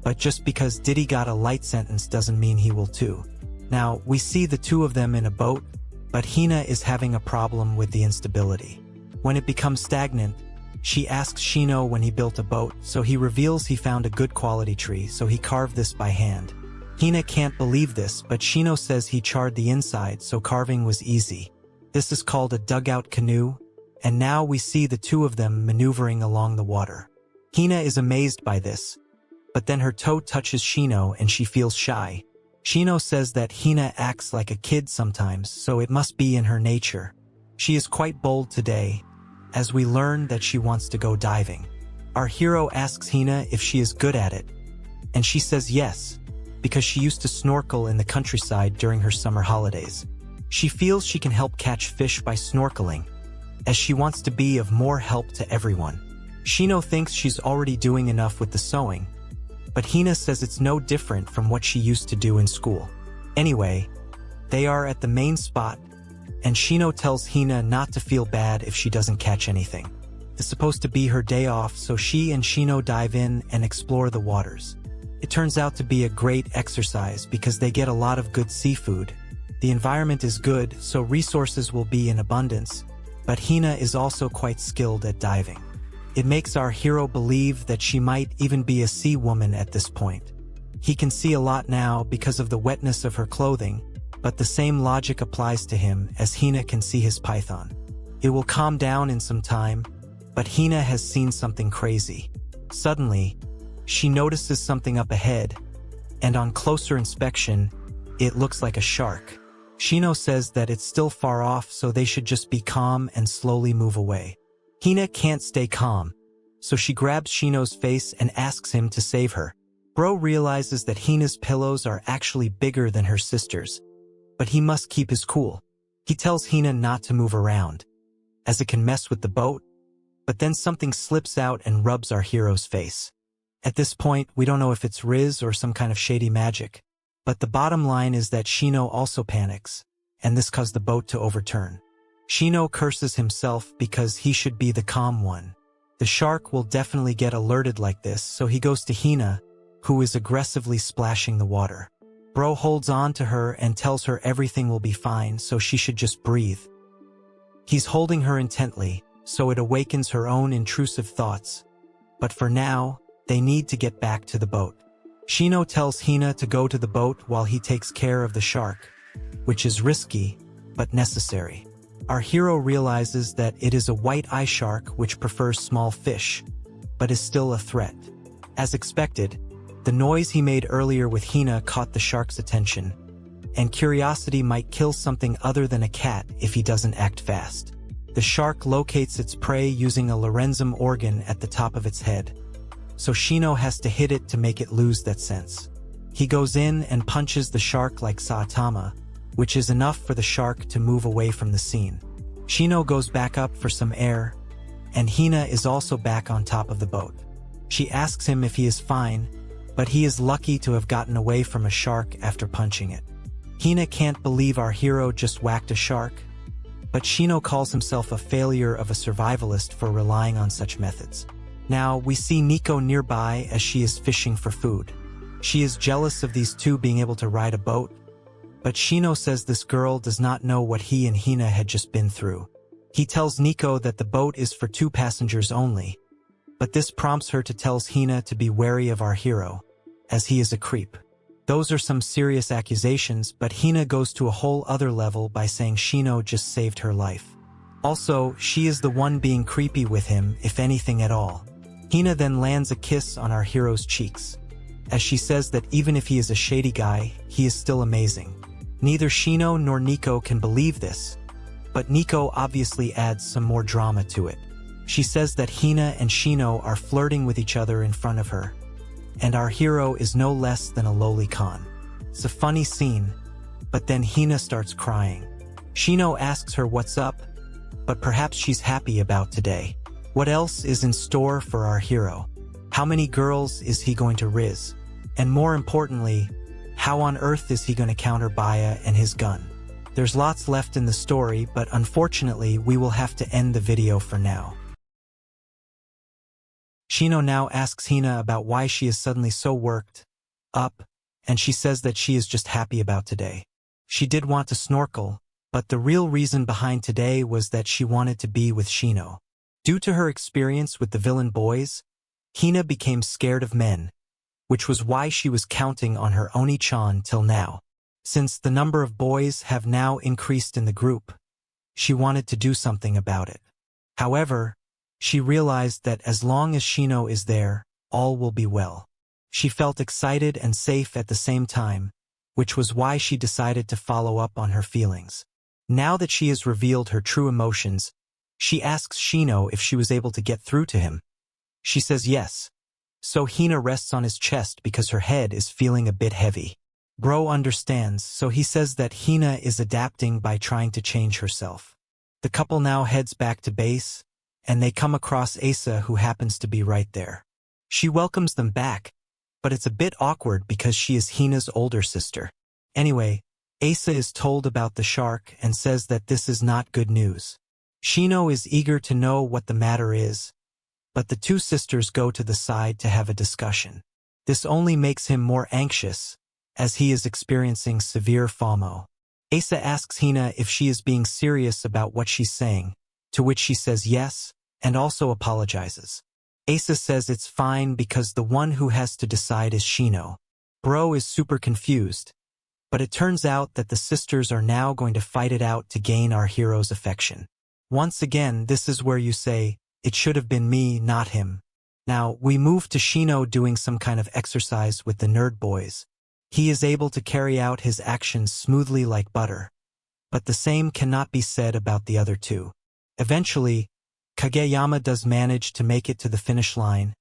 but just because Diddy got a light sentence doesn't mean he will too. Now, we see the two of them in a boat, but Hina is having a problem with the instability. When it becomes stagnant, she asks Shino when he built a boat, so he reveals he found a good quality tree, so he carved this by hand. Hina can't believe this, but Shino says he charred the inside, so carving was easy. This is called a dugout canoe, and now we see the two of them maneuvering along the water. Hina is amazed by this, but then her toe touches Shino and she feels shy. Shino says that Hina acts like a kid sometimes, so it must be in her nature. She is quite bold today, as we learn that she wants to go diving. Our hero asks Hina if she is good at it, and she says yes, because she used to snorkel in the countryside during her summer holidays. She feels she can help catch fish by snorkeling, as she wants to be of more help to everyone. Shino thinks she's already doing enough with the sewing, but Hina says it's no different from what she used to do in school. Anyway, they are at the main spot, and Shino tells Hina not to feel bad if she doesn't catch anything. It's supposed to be her day off, so she and Shino dive in and explore the waters. It turns out to be a great exercise because they get a lot of good seafood. The environment is good, so resources will be in abundance, but Hina is also quite skilled at diving. It makes our hero believe that she might even be a sea woman at this point. He can see a lot now because of the wetness of her clothing, but the same logic applies to him as Hina can see his python. It will calm down in some time, but Hina has seen something crazy. Suddenly, she notices something up ahead, and on closer inspection, it looks like a shark. Shino says that it's still far off, so they should just be calm and slowly move away. Hina can't stay calm, so she grabs Shino's face and asks him to save her. Bro realizes that Hina's pillows are actually bigger than her sister's, but he must keep his cool. He tells Hina not to move around, as it can mess with the boat, but then something slips out and rubs our hero's face. At this point, we don't know if it's Riz or some kind of shady magic, but the bottom line is that Shino also panics, and this caused the boat to overturn. Shino curses himself because he should be the calm one. The shark will definitely get alerted like this, so he goes to Hina, who is aggressively splashing the water. Bro holds on to her and tells her everything will be fine, so she should just breathe. He's holding her intently, so it awakens her own intrusive thoughts. But for now, they need to get back to the boat. Shino tells Hina to go to the boat while he takes care of the shark, which is risky, but necessary. Our hero realizes that it is a white eye shark which prefers small fish, but is still a threat. As expected, the noise he made earlier with Hina caught the shark's attention, and curiosity might kill something other than a cat if he doesn't act fast. The shark locates its prey using a Lorenzum organ at the top of its head, so Shino has to hit it to make it lose that sense. He goes in and punches the shark like Saitama, which is enough for the shark to move away from the scene. Shino goes back up for some air, and Hina is also back on top of the boat. She asks him if he is fine, but he is lucky to have gotten away from a shark after punching it. Hina can't believe our hero just whacked a shark, but Shino calls himself a failure of a survivalist for relying on such methods. Now, we see Nico nearby as she is fishing for food. She is jealous of these two being able to ride a boat, but Shino says this girl does not know what he and Hina had just been through. He tells Nico that the boat is for 2 passengers only, but this prompts her to tell Hina to be wary of our hero, as he is a creep. Those are some serious accusations, but Hina goes to a whole other level by saying Shino just saved her life. Also, she is the one being creepy with him, if anything at all. Hina then lands a kiss on our hero's cheeks, as she says that even if he is a shady guy, he is still amazing. Neither Shino nor Nico can believe this, but Nico obviously adds some more drama to it. She says that Hina and Shino are flirting with each other in front of her, and our hero is no less than a lolicon. It's a funny scene, but then Hina starts crying. Shino asks her what's up, but perhaps she's happy about today. What else is in store for our hero? How many girls is he going to rizz? And more importantly, how on earth is he going to counter Baya and his gun? There's lots left in the story, but unfortunately we will have to end the video for now. Shino now asks Hina about why she is suddenly so worked up, and she says that she is just happy about today. She did want to snorkel, but the real reason behind today was that she wanted to be with Shino. Due to her experience with the villain boys, Hina became scared of men, which was why she was counting on her Oni-chan till now. Since the number of boys have now increased in the group, she wanted to do something about it. However, she realized that as long as Shino is there, all will be well. She felt excited and safe at the same time, which was why she decided to follow up on her feelings. Now that she has revealed her true emotions, She asks Shino if she was able to get through to him. She says yes. So Hina rests on his chest because her head is feeling a bit heavy. Bro understands, so he says that Hina is adapting by trying to change herself. The couple now heads back to base, and they come across Asa, who happens to be right there. She welcomes them back, but it's a bit awkward because she is Hina's older sister. Anyway, Asa is told about the shark and says that this is not good news. Shino is eager to know what the matter is, but the two sisters go to the side to have a discussion. This only makes him more anxious, as he is experiencing severe FOMO. Asa asks Hina if she is being serious about what she's saying, to which she says yes, and also apologizes. Asa says it's fine because the one who has to decide is Shino. Bro is super confused, but it turns out that the sisters are now going to fight it out to gain our hero's affection. Once again, this is where you say, it should have been me, not him. Now, we move to Shino doing some kind of exercise with the nerd boys. He is able to carry out his actions smoothly like butter, but the same cannot be said about the other two. Eventually, Kageyama does manage to make it to the finish line,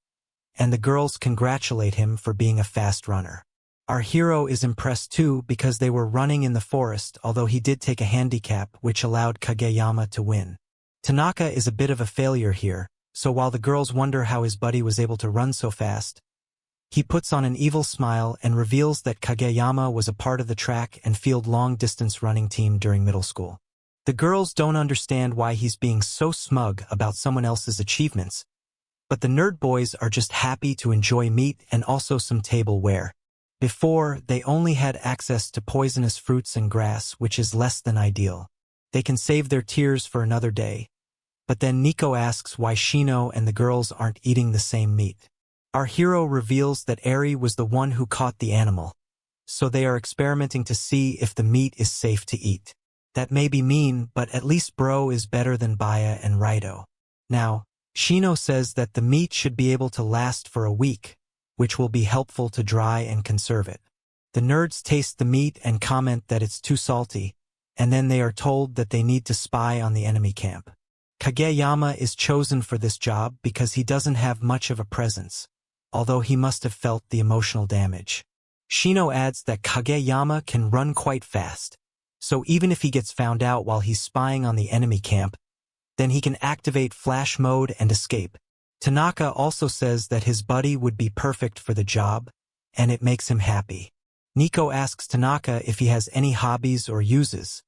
and the girls congratulate him for being a fast runner. Our hero is impressed too because they were running in the forest, although he did take a handicap which allowed Kageyama to win. Tanaka is a bit of a failure here, so while the girls wonder how his buddy was able to run so fast, he puts on an evil smile and reveals that Kageyama was a part of the track and field long-distance running team during middle school. The girls don't understand why he's being so smug about someone else's achievements, but the nerd boys are just happy to enjoy meat and also some tableware. Before, they only had access to poisonous fruits and grass, which is less than ideal. They can save their tears for another day. But then Nico asks why Shino and the girls aren't eating the same meat. Our hero reveals that Ariy was the one who caught the animal, so they are experimenting to see if the meat is safe to eat. That may be mean, but at least Bro is better than Baya and Raito. Now, Shino says that the meat should be able to last for a week, which will be helpful to dry and conserve it. The nerds taste the meat and comment that it's too salty, and then they are told that they need to spy on the enemy camp. Kageyama is chosen for this job because he doesn't have much of a presence, although he must have felt the emotional damage. Shino adds that Kageyama can run quite fast, so even if he gets found out while he's spying on the enemy camp, then he can activate flash mode and escape. Tanaka also says that his buddy would be perfect for the job, and it makes him happy. Nico asks Tanaka if he has any hobbies or uses,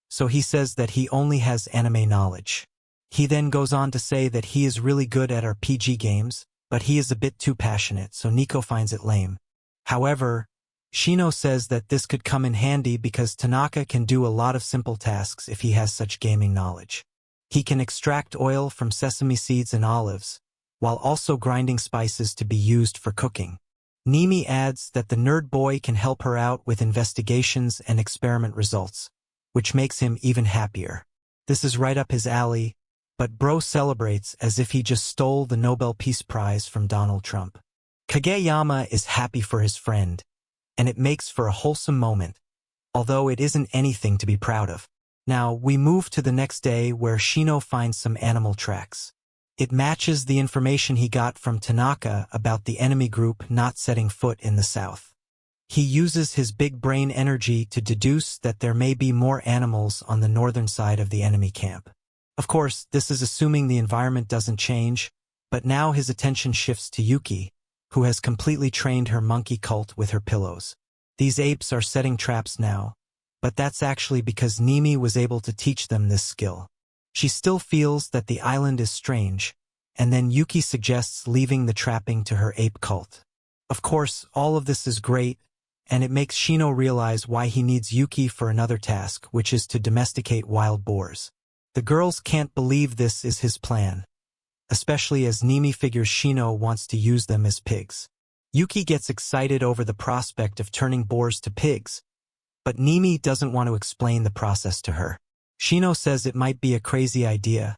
so he says that he only has anime knowledge. He then goes on to say that he is really good at RPG games, but he is a bit too passionate, so Nico finds it lame. However, Shino says that this could come in handy because Tanaka can do a lot of simple tasks if he has such gaming knowledge. He can extract oil from sesame seeds and olives, while also grinding spices to be used for cooking. Nimi adds that the nerd boy can help her out with investigations and experiment results, which makes him even happier. This is right up his alley, but Bro celebrates as if he just stole the Nobel Peace Prize from Donald Trump. Kageyama is happy for his friend, and it makes for a wholesome moment, although it isn't anything to be proud of. Now, we move to the next day where Shino finds some animal tracks. It matches the information he got from Tanaka about the enemy group not setting foot in the south. He uses his big brain energy to deduce that there may be more animals on the northern side of the enemy camp. Of course, this is assuming the environment doesn't change, but now his attention shifts to Yuki, who has completely trained her monkey cult with her pillows. These apes are setting traps now, but that's actually because Nimi was able to teach them this skill. She still feels that the island is strange, and then Yuki suggests leaving the trapping to her ape cult. Of course, all of this is great, and it makes Shino realize why he needs Yuki for another task, which is to domesticate wild boars. The girls can't believe this is his plan, especially as Nimi figures Shino wants to use them as pigs. Yuki gets excited over the prospect of turning boars to pigs, but Nimi doesn't want to explain the process to her. Shino says it might be a crazy idea,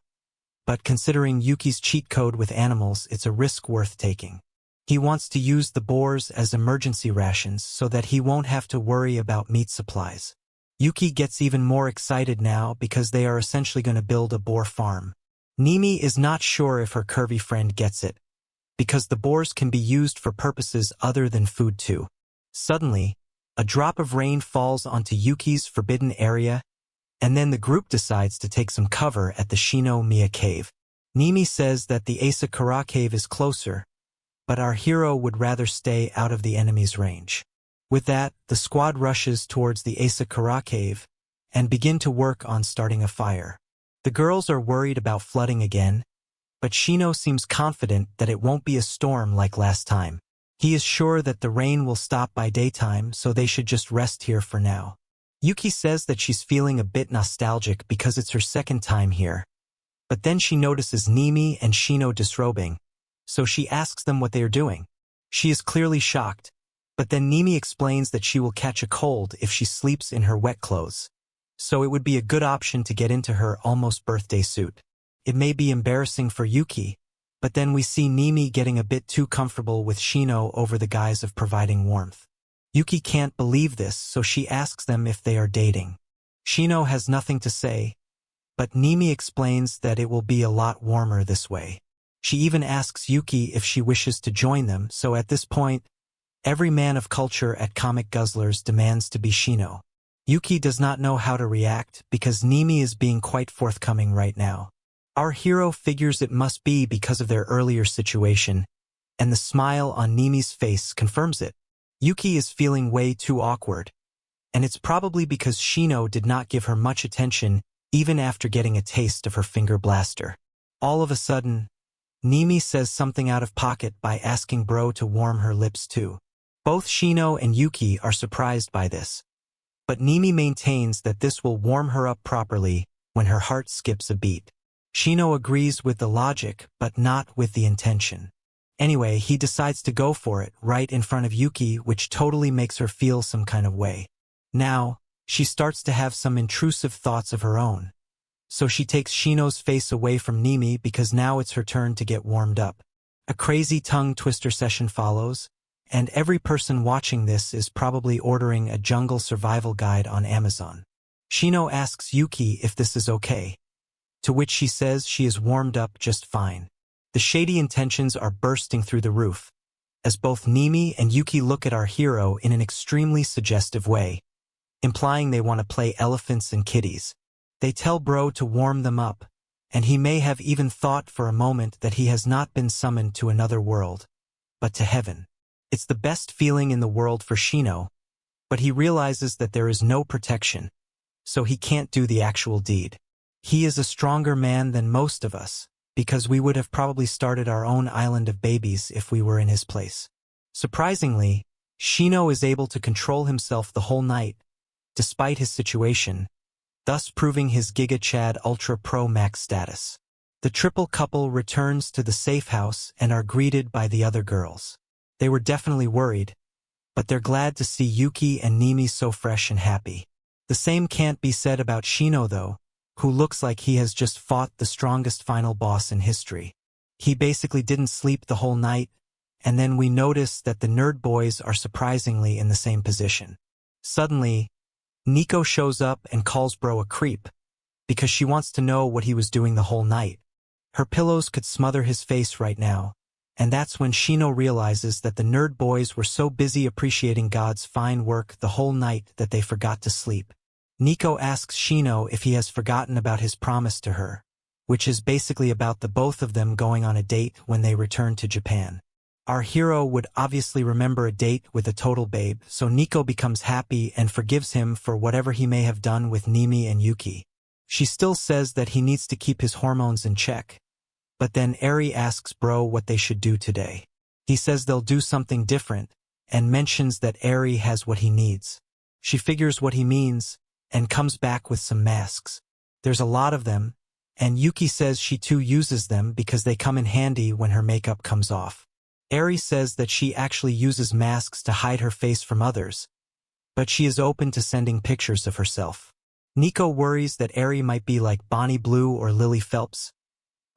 but considering Yuki's cheat code with animals, it's a risk worth taking. He wants to use the boars as emergency rations so that he won't have to worry about meat supplies. Yuki gets even more excited now because they are essentially going to build a boar farm. Nimi is not sure if her curvy friend gets it, because the boars can be used for purposes other than food too. Suddenly, a drop of rain falls onto Yuki's forbidden area, and then the group decides to take some cover at the Shino cave. Nimi says that the Isekai'd cave is closer, but our hero would rather stay out of the enemy's range. With that, the squad rushes towards the Isekai'd cave and begin to work on starting a fire. The girls are worried about flooding again, but Shino seems confident that it won't be a storm like last time. He is sure that the rain will stop by daytime, so they should just rest here for now. Yuki says that she's feeling a bit nostalgic because it's her second time here. But then she notices Nimi and Shino disrobing, so she asks them what they are doing. She is clearly shocked, but then Nimi explains that she will catch a cold if she sleeps in her wet clothes, so it would be a good option to get into her almost birthday suit. It may be embarrassing for Yuki, but then we see Nimi getting a bit too comfortable with Shino over the guise of providing warmth. Yuki can't believe this, so she asks them if they are dating. Shino has nothing to say, but Nimi explains that it will be a lot warmer this way. She even asks Yuki if she wishes to join them, so at this point, every man of culture at Comic Guzzlers demands to be Shino. Yuki does not know how to react because Nimi is being quite forthcoming right now. Our hero figures it must be because of their earlier situation, and the smile on Nimi's face confirms it. Yuki is feeling way too awkward, and it's probably because Shino did not give her much attention even after getting a taste of her finger blaster. All of a sudden, Nimi says something out of pocket by asking Bro to warm her lips too. Both Shino and Yuki are surprised by this, but Nimi maintains that this will warm her up properly when her heart skips a beat. Shino agrees with the logic, but not with the intention. Anyway, he decides to go for it right in front of Yuki, which totally makes her feel some kind of way. Now, she starts to have some intrusive thoughts of her own. So she takes Shino's face away from Nimi because now it's her turn to get warmed up. A crazy tongue twister session follows, and every person watching this is probably ordering a jungle survival guide on Amazon. Shino asks Yuki if this is okay, to which she says she is warmed up just fine. The shady intentions are bursting through the roof, as both Nimi and Yuki look at our hero in an extremely suggestive way, implying they want to play elephants and kitties. They tell Bro to warm them up, and he may have even thought for a moment that he has not been summoned to another world, but to heaven. It's the best feeling in the world for Shino, but he realizes that there is no protection, so he can't do the actual deed. He is a stronger man than most of us, because we would have probably started our own island of babies if we were in his place. Surprisingly, Shino is able to control himself the whole night, despite his situation, thus proving his Giga Chad Ultra Pro Max status. The triple couple returns to the safe house and are greeted by the other girls. They were definitely worried, but they're glad to see Yuki and Nimi so fresh and happy. The same can't be said about Shino though, who looks like he has just fought the strongest final boss in history. He basically didn't sleep the whole night, and then we notice that the nerd boys are surprisingly in the same position. Suddenly, Nico shows up and calls Bro a creep, because she wants to know what he was doing the whole night. Her pillows could smother his face right now, and that's when Shino realizes that the nerd boys were so busy appreciating God's fine work the whole night that they forgot to sleep. Nico asks Shino if he has forgotten about his promise to her, which is basically about the both of them going on a date when they return to Japan. Our hero would obviously remember a date with a total babe, so Nico becomes happy and forgives him for whatever he may have done with Nimi and Yuki. She still says that he needs to keep his hormones in check, but then Ariy asks Bro what they should do today. He says they'll do something different, and mentions that Ariy has what he needs. She figures what he means, and comes back with some masks. There's a lot of them, and Yuki says she too uses them because they come in handy when her makeup comes off. Ariy says that she actually uses masks to hide her face from others, but she is open to sending pictures of herself. Nico worries that Ariy might be like Bonnie Blue or Lily Phelps,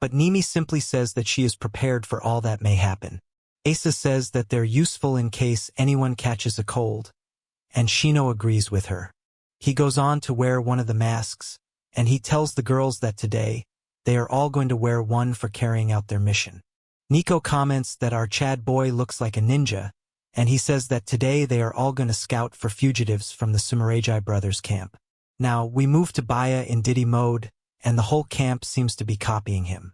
but Nimi simply says that she is prepared for all that may happen. Asa says that they're useful in case anyone catches a cold, and Shino agrees with her. He goes on to wear one of the masks, and he tells the girls that today, they are all going to wear one for carrying out their mission. Nico comments that our Chad boy looks like a ninja, and he says that today they are all going to scout for fugitives from the Sumeragi brothers' camp. Now, we move to Baya in Diddy mode, and the whole camp seems to be copying him.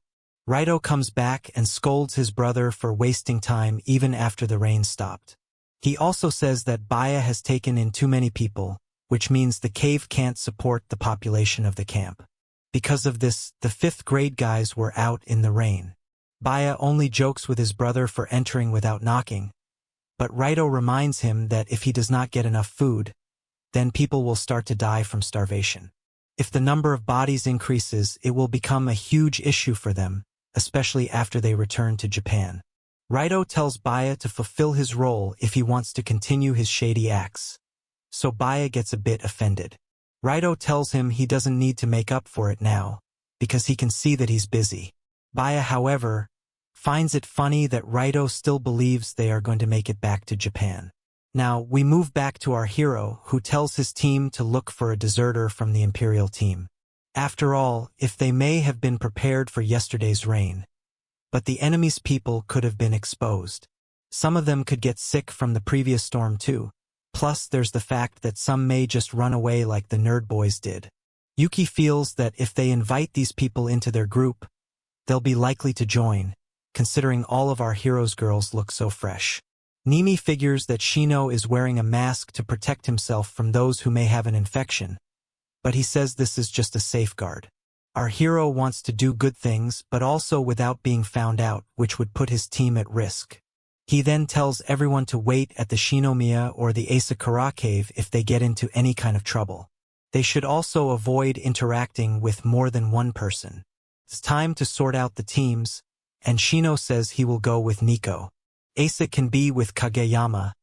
Rido comes back and scolds his brother for wasting time even after the rain stopped. He also says that Baya has taken in too many people, which means the cave can't support the population of the camp. Because of this, the 5th grade guys were out in the rain. Baya only jokes with his brother for entering without knocking, but Rido reminds him that if he does not get enough food, then people will start to die from starvation. If the number of bodies increases, it will become a huge issue for them, especially after they return to Japan. Rido tells Baya to fulfill his role if he wants to continue his shady acts. So Baya gets a bit offended. Rido tells him he doesn't need to make up for it now, because he can see that he's busy. Baya, however, finds it funny that Rido still believes they are going to make it back to Japan. Now, we move back to our hero, who tells his team to look for a deserter from the Imperial team. After all, if they may have been prepared for yesterday's rain, but the enemy's people could have been exposed. Some of them could get sick from the previous storm too. Plus, there's the fact that some may just run away like the nerd boys did. Yuki feels that if they invite these people into their group, they'll be likely to join, considering all of our heroes' girls look so fresh. Nimi figures that Shino is wearing a mask to protect himself from those who may have an infection, but he says this is just a safeguard. Our hero wants to do good things, but also without being found out, which would put his team at risk. He then tells everyone to wait at the Shinomiya or the Asakura cave if they get into any kind of trouble. They should also avoid interacting with more than one person. It's time to sort out the teams, and Shino says he will go with Nico. Asa can be with Kageyama,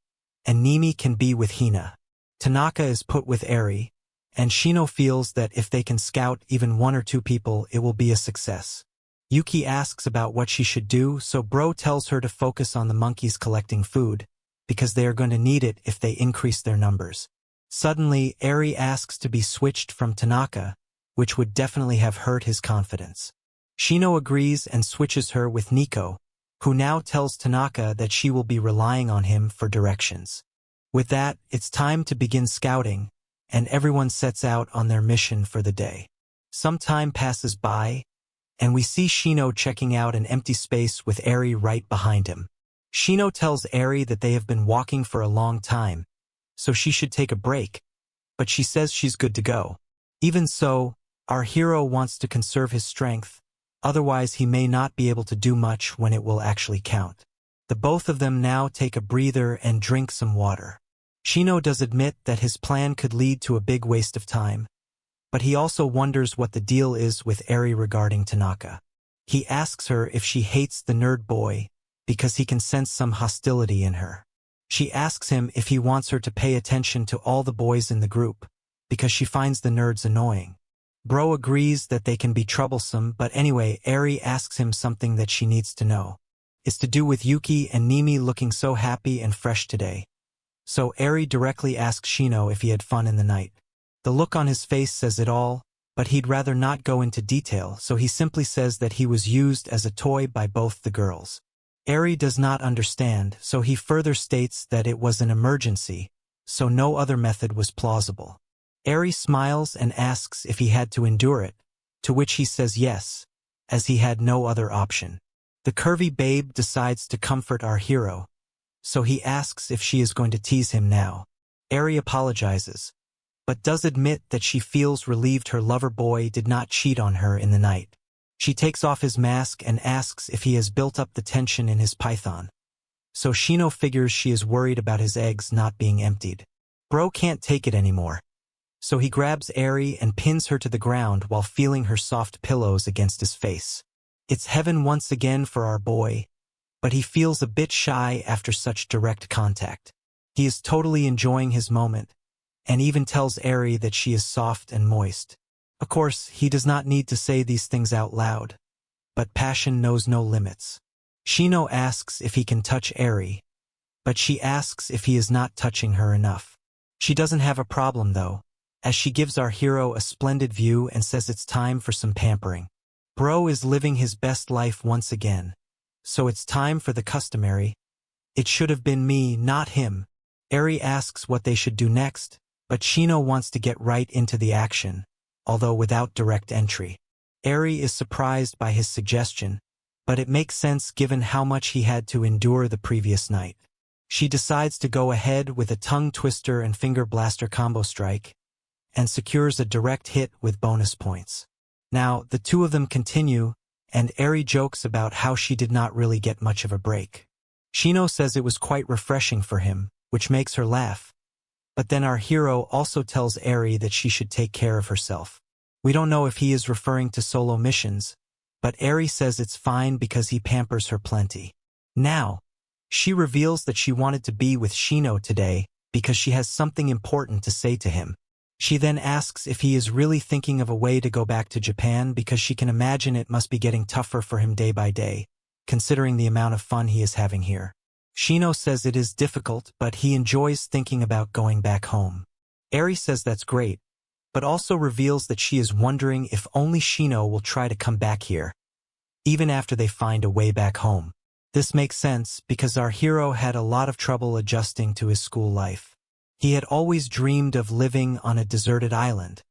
and Nimi can be with Hina. Tanaka is put with Ariy, and Shino feels that if they can scout even 1 or 2 people, it will be a success. Yuki asks about what she should do, so Bro tells her to focus on the monkeys collecting food, because they are going to need it if they increase their numbers. Suddenly, Ariy asks to be switched from Tanaka, which would definitely have hurt his confidence. Shino agrees and switches her with Nico, who now tells Tanaka that she will be relying on him for directions. With that, it's time to begin scouting, and everyone sets out on their mission for the day. Some time passes by, and we see Shino checking out an empty space with Ariy right behind him. Shino tells Ariy that they have been walking for a long time, so she should take a break, but she says she's good to go. Even so, our hero wants to conserve his strength, otherwise he may not be able to do much when it will actually count. The both of them now take a breather and drink some water. Shino does admit that his plan could lead to a big waste of time, but he also wonders what the deal is with Ariy regarding Tanaka. He asks her if she hates the nerd boy, because he can sense some hostility in her. She asks him if he wants her to pay attention to all the boys in the group, because she finds the nerds annoying. Bro agrees that they can be troublesome, but anyway, Ariy asks him something that she needs to know. It's to do with Yuki and Nimi looking so happy and fresh today. So Ariy directly asks Shino if he had fun in the night. The look on his face says it all, but he'd rather not go into detail, so he simply says that he was used as a toy by both the girls. Ariy does not understand, so he further states that it was an emergency, so no other method was plausible. Ariy smiles and asks if he had to endure it, to which he says yes, as he had no other option. The curvy babe decides to comfort our hero, so he asks if she is going to tease him now. Ariy apologizes, but does admit that she feels relieved her lover boy did not cheat on her in the night. She takes off his mask and asks if he has built up the tension in his python. So Shino figures she is worried about his eggs not being emptied. Bro can't take it anymore, so he grabs Ariy and pins her to the ground while feeling her soft pillows against his face. It's heaven once again for our boy, but he feels a bit shy after such direct contact. He is totally enjoying his moment, and even tells Ariy that she is soft and moist. Of course, he does not need to say these things out loud, but passion knows no limits. Shino asks if he can touch Ariy, but she asks if he is not touching her enough. She doesn't have a problem though, as she gives our hero a splendid view and says it's time for some pampering. Bro is living his best life once again. So it's time for the customary. It should have been me, not him. Ariy asks what they should do next, but Shino wants to get right into the action, although without direct entry. Ariy is surprised by his suggestion, but it makes sense given how much he had to endure the previous night. She decides to go ahead with a tongue twister and finger blaster combo strike, and secures a direct hit with bonus points. Now, the two of them continue, and Ariy jokes about how she did not really get much of a break. Shino says it was quite refreshing for him, which makes her laugh. But then our hero also tells Ariy that she should take care of herself. We don't know if he is referring to solo missions, but Ariy says it's fine because he pampers her plenty. Now, she reveals that she wanted to be with Shino today because she has something important to say to him. She then asks if he is really thinking of a way to go back to Japan because she can imagine it must be getting tougher for him day by day, considering the amount of fun he is having here. Shino says it is difficult, but he enjoys thinking about going back home. Ariy says that's great, but also reveals that she is wondering if only Shino will try to come back here, even after they find a way back home. This makes sense because our hero had a lot of trouble adjusting to his school life. He had always dreamed of living on a deserted island,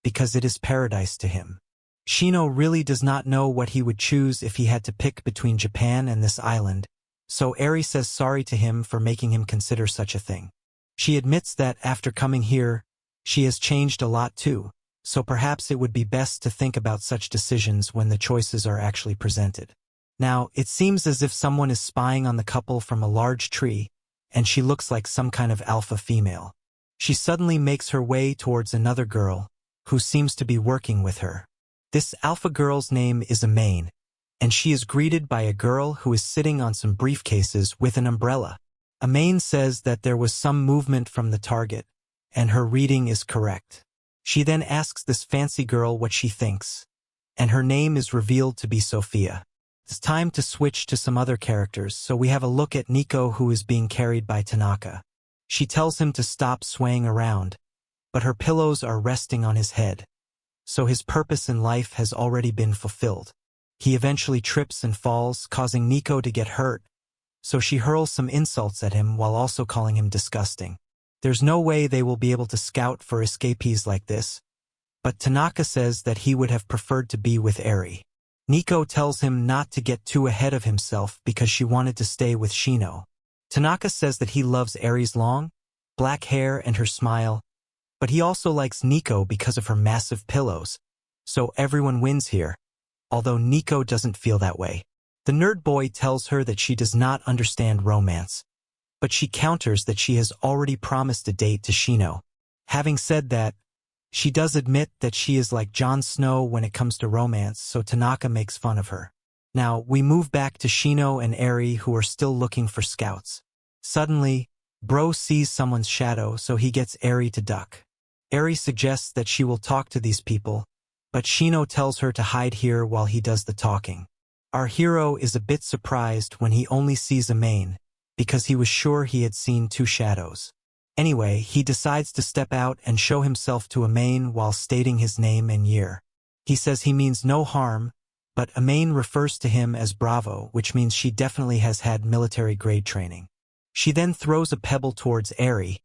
because it is paradise to him. Shino really does not know what he would choose if he had to pick between Japan and this island, so Ariy says sorry to him for making him consider such a thing. She admits that after coming here, she has changed a lot too, so perhaps it would be best to think about such decisions when the choices are actually presented. Now, it seems as if someone is spying on the couple from a large tree, and she looks like some kind of alpha female. She suddenly makes her way towards another girl, who seems to be working with her. This alpha girl's name is Ariy, and she is greeted by a girl who is sitting on some briefcases with an umbrella. Ariy says that there was some movement from the target, and her reading is correct. She then asks this fancy girl what she thinks, and her name is revealed to be Sophia. It's time to switch to some other characters, so we have a look at Nico, who is being carried by Tanaka. She tells him to stop swaying around, but her pillows are resting on his head, so his purpose in life has already been fulfilled. He eventually trips and falls, causing Nico to get hurt, so she hurls some insults at him while also calling him disgusting. There's no way they will be able to scout for escapees like this, but Tanaka says that he would have preferred to be with Ariy. Nico tells him not to get too ahead of himself because she wanted to stay with Shino. Tanaka says that he loves Ariy's long, black hair and her smile, but he also likes Nico because of her massive pillows, so everyone wins here, although Nico doesn't feel that way. The nerd boy tells her that she does not understand romance, but she counters that she has already promised a date to Shino. Having said that, she does admit that she is like Jon Snow when it comes to romance, so Tanaka makes fun of her. Now, we move back to Shino and Ariy, who are still looking for scouts. Suddenly, Bro sees someone's shadow, so he gets Ariy to duck. Ariy suggests that she will talk to these people, but Shino tells her to hide here while he does the talking. Our hero is a bit surprised when he only sees Ariy, because he was sure he had seen two shadows. Anyway, he decides to step out and show himself to Ariy while stating his name and year. He says he means no harm, but Ariy refers to him as Bravo, which means she definitely has had military-grade training. She then throws a pebble towards Ariy,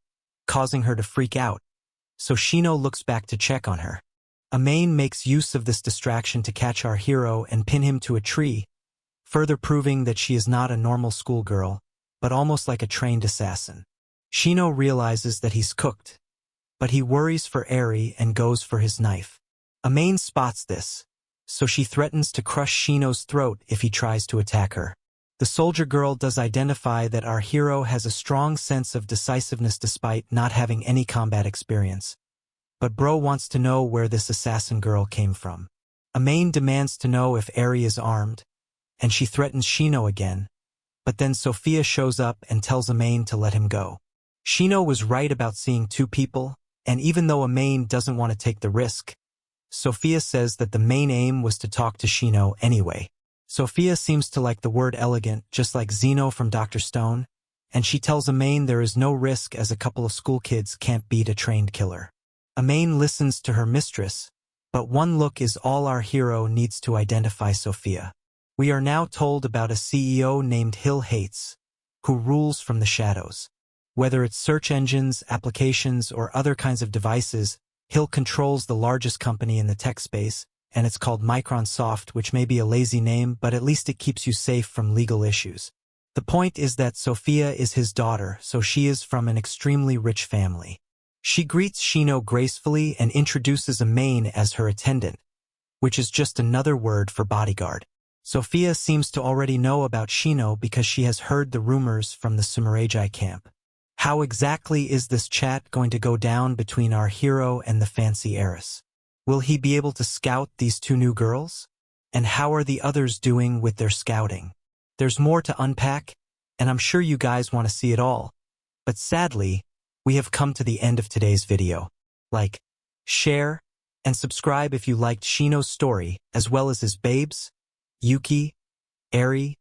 causing her to freak out, so Shino looks back to check on her. Ariy makes use of this distraction to catch our hero and pin him to a tree, further proving that she is not a normal schoolgirl, but almost like a trained assassin. Shino realizes that he's cooked, but he worries for Ariy and goes for his knife. Ariy spots this, so she threatens to crush Shino's throat if he tries to attack her. The soldier girl does identify that our hero has a strong sense of decisiveness despite not having any combat experience, but Bro wants to know where this assassin girl came from. Ariy demands to know if Ariy is armed, and she threatens Shino again, but then Sophia shows up and tells Ariy to let him go. Shino was right about seeing two people, and even though Ariy doesn't want to take the risk, Sophia says that the main aim was to talk to Shino anyway. Sophia seems to like the word elegant, just like Zeno from Dr. Stone, and she tells Ariy there is no risk as a couple of school kids can't beat a trained killer. Ariy listens to her mistress, But one look is all our hero needs to identify Sophia. We are now told about a CEO named Hill Hates, who rules from the shadows. Whether it's search engines, applications, or other kinds of devices, Hill controls the largest company in the tech space, and it's called Micronsoft, which may be a lazy name, but at least it keeps you safe from legal issues. The point is that Sophia is his daughter, so she is from an extremely rich family. She greets Shino gracefully and introduces a main as her attendant, which is just another word for bodyguard. Sophia seems to already know about Shino because she has heard the rumors from the Sumeragi camp. How exactly is this chat going to go down between our hero and the fancy heiress? Will he be able to scout these two new girls? And how are the others doing with their scouting? There's more to unpack, and I'm sure you guys want to see it all. But sadly, we have come to the end of today's video. Like, share, and subscribe if you liked Shino's story, as well as his babes, Yuki, Ariy,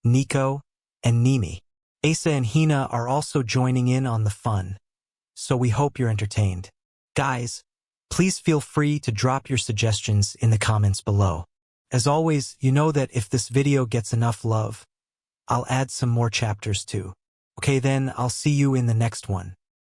Nico, and Nimi. Asa and Hina are also joining in on the fun, so we hope you're entertained. Guys, please feel free to drop your suggestions in the comments below. As always, you know that if this video gets enough love, I'll add some more chapters too. Okay then, I'll see you in the next one.